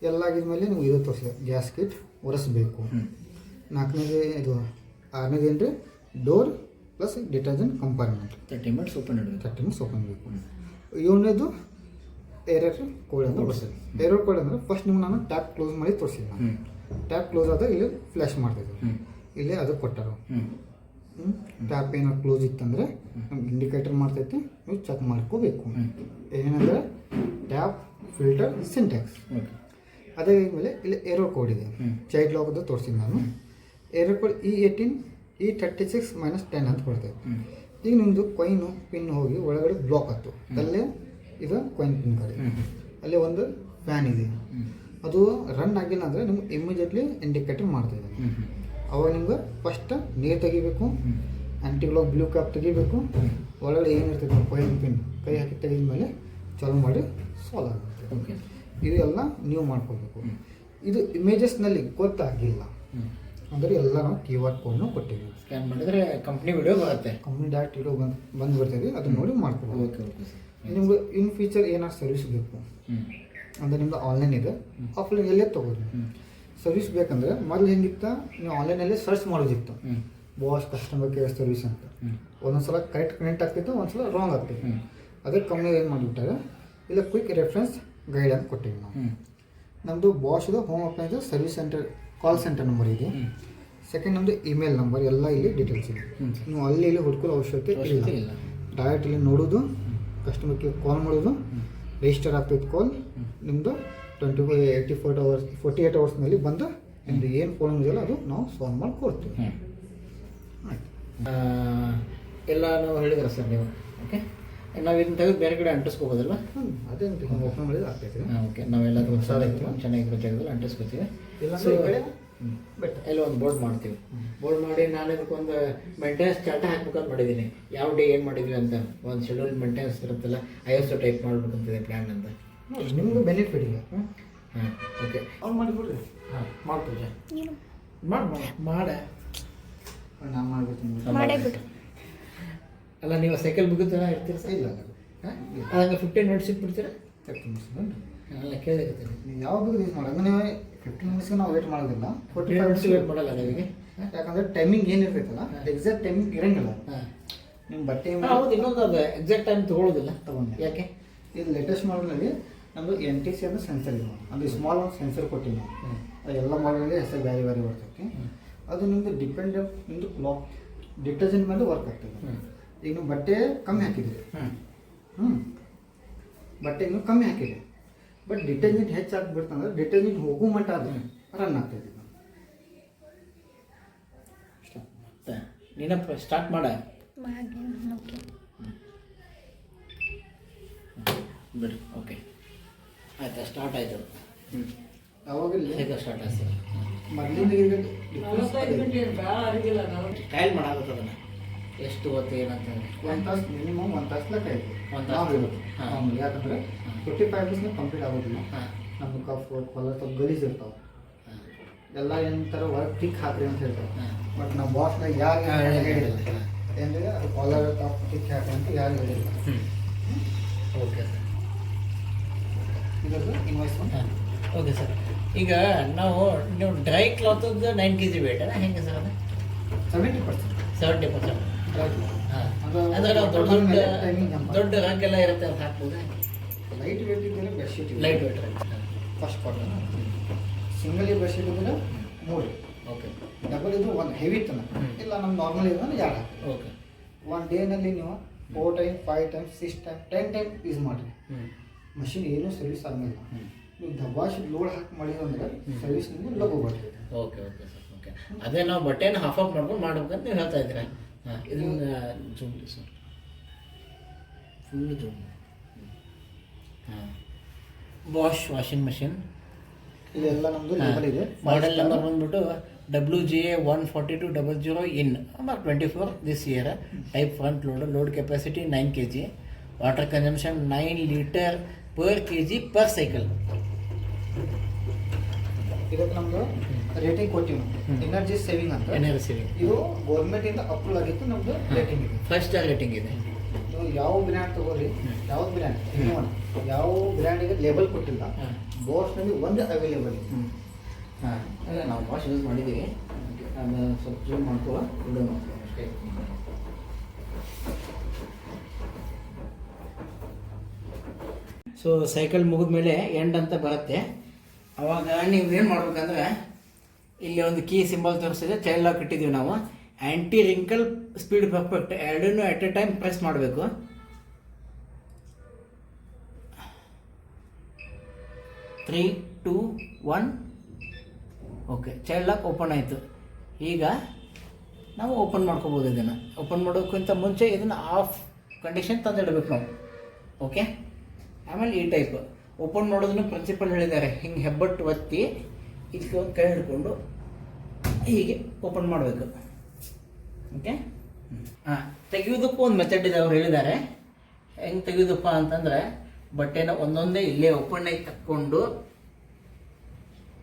ಎಲ್ಲ ಆಗಿದ್ಮೇಲೆ ನೀವು ಇದು ತೋರಿಸಿದೆ ಗ್ಯಾಸ್ ಕಿಟ್ ಒರೆಸ್ಬೇಕು. 4ನೇದು ಇದು 6ನೇದು ಏನು ರೀ door plus detergent compartment 30 minutes open ಇಡಬೇಕು. 30 ಮಿನಿಟ್ಸ್ ಓಪನ್ ಬೇಕು. 7ನೇದು ಏರರ್ ಕೋಡ್ ಅಂತ ತೋರಿಸಿದೆ. ಏರರ್ ಕೋಡ್ ಅಂದರೆ ಫಸ್ಟ್ ನಿಮ್ಗೆ ನಾನು ಟ್ಯಾಪ್ ಕ್ಲೋಸ್ ಮಾಡಿ ತೋರಿಸಿದ್ದೆ. ಟ್ಯಾಪ್ ಕ್ಲೋಸ್ ಆದಾಗ ಇಲ್ಲಿ ಫ್ಲ್ಯಾಶ್ ಮಾಡ್ತಿದ್ದೆ. ಇಲ್ಲೇ ಅದು ಕೊಟ್ಟರು. ಟ್ಯಾಪ್ ಏನಾದ್ರು ಕ್ಲೋಸ್ ಇತ್ತಂದರೆ ನಮ್ಗೆ ಇಂಡಿಕೇಟರ್ ಮಾಡ್ತೈತಿ, ನೀವು ಚೆಕ್ ಮಾಡ್ಕೋಬೇಕು. ಏನಂದರೆ ಟ್ಯಾಪ್ ಫಿಲ್ಟರ್ ಸಿಂಟ್ಯಾಕ್ಸ್. ಅದೇ ಮೇಲೆ ಇಲ್ಲಿ ಏರೋ ಕೋಡ್ ಇದೆ. ಚೈಲ್ಡ್ ಲಾಕ್ದು ತೋರಿಸಿದ್ದು ನಾನು. ಏರೋ ಕೋಡ್ E18 E36 -10 ಅಂತ ಕೊಡ್ತೇವೆ. ಈಗ ನಿಮ್ಮದು ಕಾಯಿನು ಪಿನ್ ಹೋಗಿ ಒಳಗಡೆ ಬ್ಲಾಕ್ ಆಯ್ತು. ಅಲ್ಲೇ ಇದು ಕಾಯಿನ್ ಪಿನ್ ಕಡೆ ಅಲ್ಲೇ ಒಂದು ಫ್ಯಾನ್ ಇದೆ. ಅದು ರನ್ ಆಗಿಲ್ಲ ಅಂದರೆ ನಿಮ್ಗೆ ಇಮಿಡಿಯೇಟ್ಲಿ ಇಂಡಿಕೇಟರ್ ಮಾಡ್ತಾಯಿದೆ. ಅವಾಗ ನಿಮ್ಗೆ ಫಸ್ಟ್ ನೀರು ತೆಗಿಬೇಕು, ಆ್ಯಂಟಿ ಬ್ಲಾಕ್ ಬ್ಲೂ ಕ್ಯಾಪ್ ತೆಗಿಬೇಕು. ಒಳಗಡೆ ಏನಿರ್ತೈತೆ ಕಾಯಿನ್ ಪಿನ್ ಕೈ ಹಾಕಿ ತೆಗೆದ ಮೇಲೆ ಚಾಲು ಮಾಡಿ ಸಾಲ್ವ್ ಆಗುತ್ತೆ. ಓಕೆ. ಇದು ಎಲ್ಲ ನೀವು ಮಾಡ್ಕೋಬೇಕು. ಇದು ಇಮೇಜಸ್ನಲ್ಲಿ ಗೊತ್ತಾಗಿಲ್ಲ ಅಂದರೆ ಎಲ್ಲ ನಾವು QR ಕೋಡ್ನು ಕೊಟ್ಟಿವಿ. ಸ್ಕ್ಯಾನ್ ಮಾಡಿದ್ರೆ ಕಂಪ್ನಿ ವಿಡಿಯೋ ಬರುತ್ತೆ. ಕಂಪ್ನಿ ಡೈರೆಕ್ಟ್ ವಿಡಿಯೋ ಬಂದು ಬರ್ತದೆ, ಅದನ್ನ ನೋಡಿ ಮಾಡ್ಕೋಬೋದು. ಓಕೆ. Okay sir. ನಿಮ್ಗೆ ಇನ್ ಫ್ಯೂಚರ್ ಏನಾದ್ರು ಸರ್ವಿಸ್ ಬೇಕು ಅಂದರೆ ನಿಮ್ದು ಆನ್ಲೈನ್ ಇದೆ, ಆಫ್ಲೈನ್ ಎಲ್ಲೇ ತೊಗೊಳ್ರಿ. ಸರ್ವಿಸ್ ಬೇಕಂದ್ರೆ ಮೊದಲು ಹೆಂಗಿತ್ತ, ನೀವು ಆನ್ಲೈನಲ್ಲಿ ಸರ್ಚ್ ಮಾಡೋದಿತ್ತು ಬಾಸ್ ಕಸ್ಟಮರ್ ಕೇರ್ ಸರ್ವಿಸ್ ಅಂತ. ಒಂದೊಂದ್ಸಲ ಕರೆಕ್ಟ್ ಕನೆಕ್ಟ್ ಆಗ್ತಿತ್ತು, ಒಂದ್ಸಲ ರಾಂಗ್ ಆಗ್ತಿತ್ತು. ಅದಕ್ಕೆ ಕಂಪ್ನಿ ಏನು ಮಾಡಿಬಿಟ್ಟಾರೆ, ಇಲ್ಲ ಕ್ವಿಕ್ ರೆಫರೆನ್ಸ್ ಗೈಡ್ ಅಂತ ಕೊಟ್ಟಿವಿ ನಾವು. ನಮ್ಮದು ಬಾಸ್ದು home appliances service centre call centre number ಇದೆ. ಸೆಕೆಂಡ್ ನಮ್ಮದು ಇಮೇಲ್ ನಂಬರ್ ಎಲ್ಲ ಇಲ್ಲಿ ಡೀಟೇಲ್ಸ್ ಇದೆ. ನೀವು ಅಲ್ಲಿ ಇಲ್ಲಿ ಹುಡ್ಕೊಳ್ಳೋ ಅವಶ್ಯಕತೆ ಇಲ್ಲ. ಡೈರೆಕ್ಟ್ ಇಲ್ಲಿ ನೋಡೋದು, ಕಸ್ಟಮರ್ ಕೇರ್ ಕಾಲ್ ಮಾಡೋದು, ರಿಜಿಸ್ಟರ್ ಆಗ್ತೈತೆ ಕಾಲ್. ನಿಮ್ಮದು 48 ಅವರ್ಸ್ನಲ್ಲಿ ಬಂದು ನಿಮ್ದು ಏನು ಪ್ರಾಬ್ಲಮ್ ಇದೆಯಲ್ಲ ಅದು ನಾವು ಸಾಲ್ವ್ ಮಾಡಿ ಕೊಡ್ತೀವಿ. ಆಯ್ತು. ಎಲ್ಲ ನಾವು ಹೇಳಿದ್ರೆ ಸರ್ ನೀವು ಓಕೆ ನಾವು ಇದನ್ನ ತೆಗೆದು ಬೇರೆ ಕಡೆ ಅಂಟಿಸ್ಕೋಬೋದಲ್ಲ? ಅದೇನು ಹಿಂಗೆ ಓಪನ್ ಮಾಡಿದ್ರೆ ಆಗ್ತೈತೆ. ಓಕೆ ನಾವೆಲ್ಲರೂ ಚೆನ್ನಾಗಿರೋ ಜಾಗದಲ್ಲಿ ಅಂಟಿಸ್ಕೋತೀವಿ. ಇಲ್ಲಾಂದ್ರೆ ಈ ಕಡೆ ಬೆಟ್ಟ ಎಲ್ಲ ಒಂದು ಬೋರ್ಡ್ ಮಾಡ್ತೀವಿ. ಬೋರ್ಡ್ ಮಾಡಿ ನಾನು ಇದಕ್ಕೊಂದು ಮೇಂಟೆನೆನ್ಸ್ ಚಾರ್ಟ್ ಹಾಕ್ಬೇಕಂತ ಮಾಡಿದ್ದೀನಿ. ಯಾವ ಡೇ ಏನು ಮಾಡಿದ್ವಿ ಅಂತ ಒಂದು ಶೆಡ್ಯೂಲ್ ಮೇಂಟೆನೆನ್ಸ್ ಇರುತ್ತಲ್ಲ ISO ಟೈಪ್ ಮಾಡ್ಬೇಕಂತಿದೆ ಪ್ಲ್ಯಾನ್ ಅಂತ. ನಿಮ್ಗೆ ಬೆನಿಫಿಟ್ ಇಲ್ಲ. ಹಾಂ ಓಕೆ ಅವ್ನು ಮಾಡಿಬಿಡ್ರಿ. ಹಾಂ ಮಾಡ್ತೀವಿ ಮಾಡ ನಾನು ಮಾಡ್ಬಿಡ್ತೀನಿ. ಅಲ್ಲ ನೀವು ಸೈಕಲ್ ಮುಗಿದ ಇರ್ತೀರಿ ಸರ್? ಇಲ್ಲ ಹಾಂ ಅದಂಗೆ 15 ಮಿನಿಟ್ಸ್ ಇಟ್ಬಿಡ್ತೀರಾ? 15 ಮಿನಿಟ್ಸ್ ಅಲ್ಲ ಕೇಳಿರ್ತೀನಿ. ನೀವು ಯಾವ ಬೇಕು ಯೂಸ್ ಮಾಡಿ. ಹಂಗೆ ನೀವು 15 ಮಿನಿಟ್ಸ್ಗೆ ನಾವು ವೇಟ್ ಮಾಡೋದಿಲ್ಲ. 45 ಮಿನಿಟ್ಸ್ ವೇಟ್ ಮಾಡಲ್ಲ ನೀವಿಗೆ. ಯಾಕಂದರೆ ಟೈಮಿಂಗ್ ಏನಿರ್ತೈತಲ್ಲ ಎಕ್ಸಾಕ್ಟ್ ಟೈಮಿಂಗ್ ಇರಂಗಿಲ್ಲ. ಹಾಂ ನಿಮ್ಮ ಬಟ್ಟೆ ಹೌದು. ಇನ್ನೊಂದು ಅದು ಎಕ್ಸಾಕ್ಟ್ ಟೈಮ್ ತೊಗೊಳ್ಳೋದಿಲ್ಲ. ತೊಗೊಂಡೆ. ಯಾಕೆ? ಇದು ಲೇಟೆಸ್ಟ್ ಮಾಡಲ್ನಲ್ಲಿ ನಮ್ಮದು NTC ಅನ್ನೋ ಸೆನ್ಸರ್ ಇದೆ. ಅದು ಸ್ಮಾಲ್ ಒಂದು ಸೆನ್ಸರ್ ಕೊಟ್ಟಿವಿ ನಾವು. ಎಲ್ಲ ಮಾಡಲಲ್ಲಿ ಹೆಸರು ಬೇರೆ ಬೇರೆ ಬರ್ತೈತಿ. ಅದು ನಿಮ್ಮದು ಡಿಪೆಂಡ್ ನಿಮ್ಮದು ಕ್ಲಾಕ್ ಡಿಟರ್ಜೆಂಟ್ ಮೇಲೆ ವರ್ಕ್ ಆಗ್ತದೆ. ಈಗ ನೀವು ಬಟ್ಟೆ ಕಮ್ಮಿ ಹಾಕಿದ್ದೀರಿ, ಬಟ್ಟೆ ನೀವು ಕಮ್ಮಿ ಹಾಕಿದೆ, ಬಟ್ ಡಿಟರ್ಜೆಂಟ್ ಹೆಚ್ಚು ಹಾಕ್ಬಿಡ್ತಂದ್ರೆ ಡಿಟರ್ಜೆಂಟ್ ಹೋಗೋ ಮಟ್ಟ ಅದು ರನ್ ಆಗ್ತೈತಿ. ನೀನ ಸ್ಟಾರ್ಟ್ ಮಾಡ ಬಿಡಿ. ಓಕೆ ಆಯ್ತಾ? ಸ್ಟಾರ್ಟ್ ಆಯಿತು. ಯಾವಾಗ ಹೇಗೆ ಸ್ಟಾರ್ಟ್ ಆಯ್ತು? ಮೊದಲಿನ ಟ್ರಯಲ್ ಮಾಡಾಗುತ್ತೆ ಅದನ್ನು ಎಷ್ಟು ಹೊತ್ತು ಏನಂತಂದ್ರೆ 1 ತಾಸು ಮಿನಿಮಮ್ 1 ತಾಸು ಲೆಕ್ಕ ಐತಿ. 1 ತಾಸು ಮಾಮೂಲಿ. ಯಾಕಂದ್ರೆ 45 ಮಿನಿಟ್ಸ್ನಾಗ ಕಂಪ್ಲೀಟ್ ಆಗೋದಿಲ್ಲ. ನಮ್ಮ ಕಫ್ ಕೊಲ್ಲ ಸ್ವಲ್ಪ ಗಲೀಜು ಇರ್ತಾವೆ. ಎಲ್ಲ ಏನಂತಾರೆ ವರ್ಕ್ ಟಿಕ್ ಹಾಕ್ರಿ ಅಂತ ಹೇಳ್ತಾರೆ. ಬಟ್ ನಮ್ಮ ಬಾಸ್ನಾಗ ಯಾರು ಹೇಳಿಲ್ಲ. ಏನಿದೆ ಅದು ಕಾಲರ್ ಟಾಪ್ ಟಿಕ್ ಹಾಕಿ ಅಂತ ಯಾರು ಹೇಳಿಲ್ಲ. Okay sir. ಇದರದ್ದು ಇನ್ವಾಯ್ಸ್ ಓಕೆ ಸರ್. ಈಗ ನೀವು ಡ್ರೈ ಕ್ಲಾತದ್ದು 9 kg ವೇಟ್ ಹೆಂಗೆ ಸರ್? ಅದು 70%. 70%. ಹಾಂ ಅಂದರೆ ನಾವು ದೊಡ್ಡ ರಗ್ ಎಲ್ಲ ಇರುತ್ತೆ ಅಂತ ಹಾಕ್ಬೋದು. ಲೈಟ್ ವೇಟ್ ಇದ್ದರೆ bedsheet light weight first cotton. Single bedsheet ಇದ್ದರೆ 3. ಓಕೆ. ಡಬಲ್ ಇದ್ದು 1 ಹೆವಿ ತನ ಇಲ್ಲ. ನಮ್ಮ ನಾರ್ಮಲ್ ಇದ್ರೆ 2 ಹಾಕಿ. ಓಕೆ. 1 ಡೇನಲ್ಲಿ ನೀವು 4 time 5 time 6 time 10 time use ಮಾಡಿರಿ. ಮಷಿನ್ ಏನೂ ಸರ್ವಿಸ್ ಆಗಲಿಲ್ಲ. ನೀವು ದಬಾಶ್ ಲೋಡ್ ಹಾಕಿ ಮಾಡಿದ್ರೆ ಅಂದ್ರೆ ಸರ್ವಿಸ್ ನಿಮಗೆ ಲಘು ಬರ್ತದೆ. Okay okay sir. ಓಕೆ. ಅದೇ ನಾವು ಬಟ್ಟೆನ ಹಾಫ್ ಮಾಡ್ಕೊಂಡು ಮಾಡ್ಬೇಕಂತ ನೀವು ಹೇಳ್ತಾ ಇದ್ದೀರಾ. ಹಾಂ ಇದನ್ನ ಜೂಮ್ ಸರ್ ಫುಲ್ ಜೂಮ್. ಹಾಂ ವಾಷಿಂಗ್ ಮಷಿನ್ ಇಲ್ಲೆಲ್ಲ ನಮ್ಮದು ಲೇಬಲ್ ಇದೆ. ಮಾಡೆಲ್ ನಂಬರ್ ಬಂದ್ಬಿಟ್ಟು WGA 14200 in 24 this year. Type front load capacity 9 kg. Water consumption 9 litre per kg per cycle. ಇದಕ್ಕೆ ನಮ್ಮದು ರೇಟಿಂಗ್ ಕೊಟ್ಟಿವಿ ನಾವು. ಎನರ್ಜಿ ಸೇವಿಂಗ್ ಅಂತ. ಎನರ್ಜಿ ಸೇವಿಂಗ್ ಇದು ಗೌರ್ಮೆಂಟಿಂದ ಅಪ್ರೂವ್ ಆಗಿತ್ತು. ನಮ್ಮದು ರೇಟಿಂಗ್ ಇದೆ. 5 ಸ್ಟಾರ್ ರೇಟಿಂಗ್ ಇದೆ. ನೀವು ಯಾವ ಬ್ರ್ಯಾಂಡ್ ತಗೋರಿ, ಯಾವ್ದು ಬ್ರ್ಯಾಂಡ್ ಯಾವ ಬ್ರ್ಯಾಂಡಿಗೆ ಲೇಬಲ್ ಕೊಟ್ಟಿಲ್ಲ. ಬಾಸ್ನಲ್ಲಿ ಒಂದು ಅವೈಲೇಬಲ್ ಇದೆ. ಹಾಂ ಅಲ್ಲ ನಾವು ವಾಶ್ ಯೂಸ್ ಮಾಡಿದ್ದೀವಿ. ಅದನ್ನ ಸ್ವಲ್ಪ ಜೂಮ್ ಮಾಡ್ಕೋ ವಿಡಿಯೋ ಮಾಡ್ಕೋ ಅಷ್ಟೇ. ಸೊ ಸೈಕಲ್ ಮುಗಿದ್ಮೇಲೆ ಎಂಡ್ ಅಂತ ಬರುತ್ತೆ. ಅವಾಗ ನೀವು ಏನು ಮಾಡ್ಬೇಕಂದ್ರೆ ಇಲ್ಲಿ ಒಂದು ಕೀ ಸಿಂಬಲ್ ತೋರಿಸಿದೆ. ಚೈಲ್ಡ್ ಲಾಕ್ ಇಟ್ಟಿದ್ದೀವಿ ನಾವು. ಆ್ಯಂಟಿ ರಿಂಕಲ್ ಸ್ಪೀಡ್ ಪರ್ಫೆಕ್ಟ್ ಎರಡನ್ನೂ ಎಟ್ ಎ ಟೈಮ್ ಪ್ರೆಸ್ ಮಾಡಬೇಕು. Three 2 1 okay. Child lock open ಆಯಿತು. ಈಗ ನಾವು ಓಪನ್ ಮಾಡ್ಕೋಬೋದು. ಇದನ್ನು ಓಪನ್ ಮಾಡೋಕ್ಕಿಂತ ಮುಂಚೆ ಇದನ್ನು ಆಫ್ ಕಂಡೀಷನ್ ತಂದಿಡಬೇಕು ನಾವು. ಓಕೆ. ಆಮೇಲೆ ಈ ಟೈಪ್ ಓಪನ್ ಮಾಡೋದನ್ನು ಪ್ರಿನ್ಸಿಪಲ್ ಹೇಳಿದ್ದಾರೆ. ಹಿಂಗೆ ಹೆಬ್ಬಟ್ಟು ಒತ್ತಿ ಇದಕ್ಕೆ ಒಂದು ಕೈ ಹಿಡ್ಕೊಂಡು ಹೀಗೆ ಓಪನ್ ಮಾಡಬೇಕು. ಓಕೆ. ಹಾಂ ತೆಗೆಯೋದಕ್ಕೂ ಒಂದು ಮೆಥಡ್ ಇದೆ. ಅವ್ರು ಹೇಳಿದ್ದಾರೆ ಹೆಂಗೆ ತೆಗೆಯೋದಪ್ಪ ಅಂತಂದರೆ ಬಟ್ಟೆನ ಒಂದೊಂದೇ ಇಲ್ಲೇ ಓಪನ್ ಆಗಿ ತಕ್ಕೊಂಡು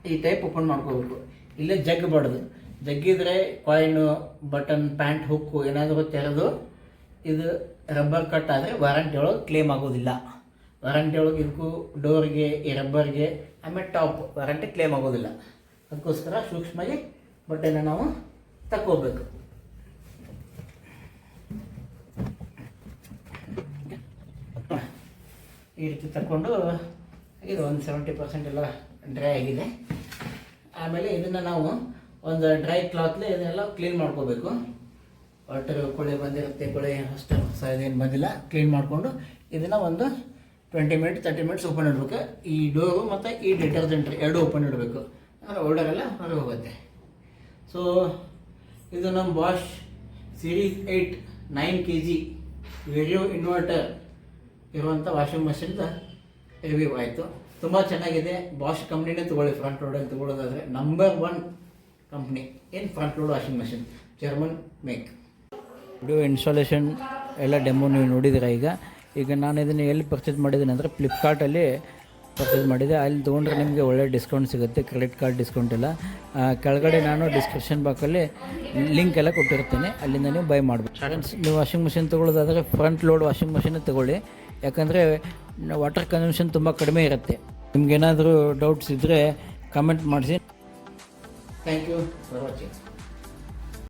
ಈ ಟೈಪ್ ಓಪನ್ ಮಾಡ್ಕೋಬೇಕು. ಇಲ್ಲೇ ಜಗ್ಗಬಾರ್ದು. ಜಗ್ಗಿದ್ರೆ ಕಾಯಿನು ಬಟನ್ ಪ್ಯಾಂಟ್ ಹುಕ್ಕು ಏನಾದರೂ ತೆರೆದು ಇದು ರಬ್ಬರ್ ಕಟ್ ಆದರೆ ವಾರಂಟಿ ಒಳಗೆ ಕ್ಲೇಮ್ ಆಗೋದಿಲ್ಲ. ವಾರಂಟಿ ಒಳಗೆ ಇದಕ್ಕೂ ಡೋರ್ಗೆ ಈ ರಬ್ಬರ್ಗೆ ಆಮೇಲೆ ಟಾಪ್ ವಾರಂಟಿ ಕ್ಲೇಮ್ ಆಗೋದಿಲ್ಲ. ಅದಕ್ಕೋಸ್ಕರ ಸೂಕ್ಷ್ಮವಾಗಿ ಬಟ್ಟೆನ ನಾವು ತಕ್ಕೋಬೇಕು. ಈ ರೀತಿ ತಕ್ಕೊಂಡು ಇದು ಒಂದು 70% ಎಲ್ಲ ಡ್ರೈ ಆಗಿದೆ. ಆಮೇಲೆ ಇದನ್ನು ನಾವು ಒಂದು ಡ್ರೈ ಕ್ಲಾತ್ಲೆ ಇದನ್ನೆಲ್ಲ ಕ್ಲೀನ್ ಮಾಡ್ಕೋಬೇಕು. ವಾಟರ್ ಕೊಳೆ ಬಂದಿರುತ್ತೆ, ಕೊಳೆ ಅಷ್ಟು ಹೊಸ ಇದೇನು ಬಂದಿಲ್ಲ. ಕ್ಲೀನ್ ಮಾಡಿಕೊಂಡು ಇದನ್ನು ಒಂದು 20 ಮಿನಿಟ್ 30 ಮಿನಿಟ್ಸ್ ಓಪನ್ ಇಡಬೇಕು. ಈ ಡೋರು ಮತ್ತು ಈ ಡಿಟರ್ಜೆಂಟ್ ಎರಡು ಓಪನ್ ಇಡಬೇಕು. ಓಲ್ಡರ್ ಎಲ್ಲ ಹೊರಗೆ ಹೋಗುತ್ತೆ. ಸೊ ಇದು ನಮ್ಮ Bosch series 8 9 kg radio inverter ಇರುವಂಥ ವಾಷಿಂಗ್ ಮಷಿನ್ದು ರಿವ್ಯೂ ಆಯಿತು. ತುಂಬ ಚೆನ್ನಾಗಿದೆ. ಬಾಷ್ ಕಂಪ್ನಿನೇ ತೊಗೊಳ್ಳಿ, ಫ್ರಂಟ್ ಲೋಡಲ್ಲಿ ತೊಗೊಳ್ಳೋದಾದರೆ number 1 company in front load washing machine, German make. Video installation ಎಲ್ಲ ಡೆಮೋ ನೀವು ನೋಡಿದ್ದೀರ. ಈಗ ನಾನು ಇದನ್ನು ಎಲ್ಲಿ ಪರ್ಚೇಸ್ ಮಾಡಿದ್ದೀನಿ ಅಂದರೆ ಫ್ಲಿಪ್ಕಾರ್ಟಲ್ಲಿ ಪರ್ಚೇಸ್ ಮಾಡಿದೆ. ಅಲ್ಲಿ ತೊಗೊಂಡ್ರೆ ನಿಮಗೆ ಒಳ್ಳೆ ಡಿಸ್ಕೌಂಟ್ ಸಿಗುತ್ತೆ, ಕ್ರೆಡಿಟ್ ಕಾರ್ಡ್ ಡಿಸ್ಕೌಂಟ್ ಎಲ್ಲ. ಕೆಳಗಡೆ ನಾನು ಡಿಸ್ಕ್ರಿಪ್ಷನ್ ಬಾಕ್ಸಲ್ಲಿ ಲಿಂಕ್ ಎಲ್ಲ ಕೊಟ್ಟಿರ್ತೀನಿ, ಅಲ್ಲಿಂದ ನೀವು ಬೈ ಮಾಡ್ಬೋದು. ಫ್ರೆಂಡ್ಸ್, ನೀವು ವಾಷಿಂಗ್ ಮಿಷಿನ್ ತೊಗೊಳ್ಳೋದಾದರೆ ಫ್ರಂಟ್ ಲೋಡ್ ವಾಷಿಂಗ್ ಮಿಷಿನ್ ತೊಗೊಳ್ಳಿ, ಯಾಕಂದರೆ ವಾಟರ್ ಕನ್ಸಂಪ್ಷನ್ ತುಂಬ ಕಡಿಮೆ ಇರುತ್ತೆ. ನಿಮ್ಗೇನಾದರೂ ಡೌಟ್ಸ್ ಇದ್ದರೆ ಕಮೆಂಟ್ ಮಾಡಿಸಿ. Thank you for watching.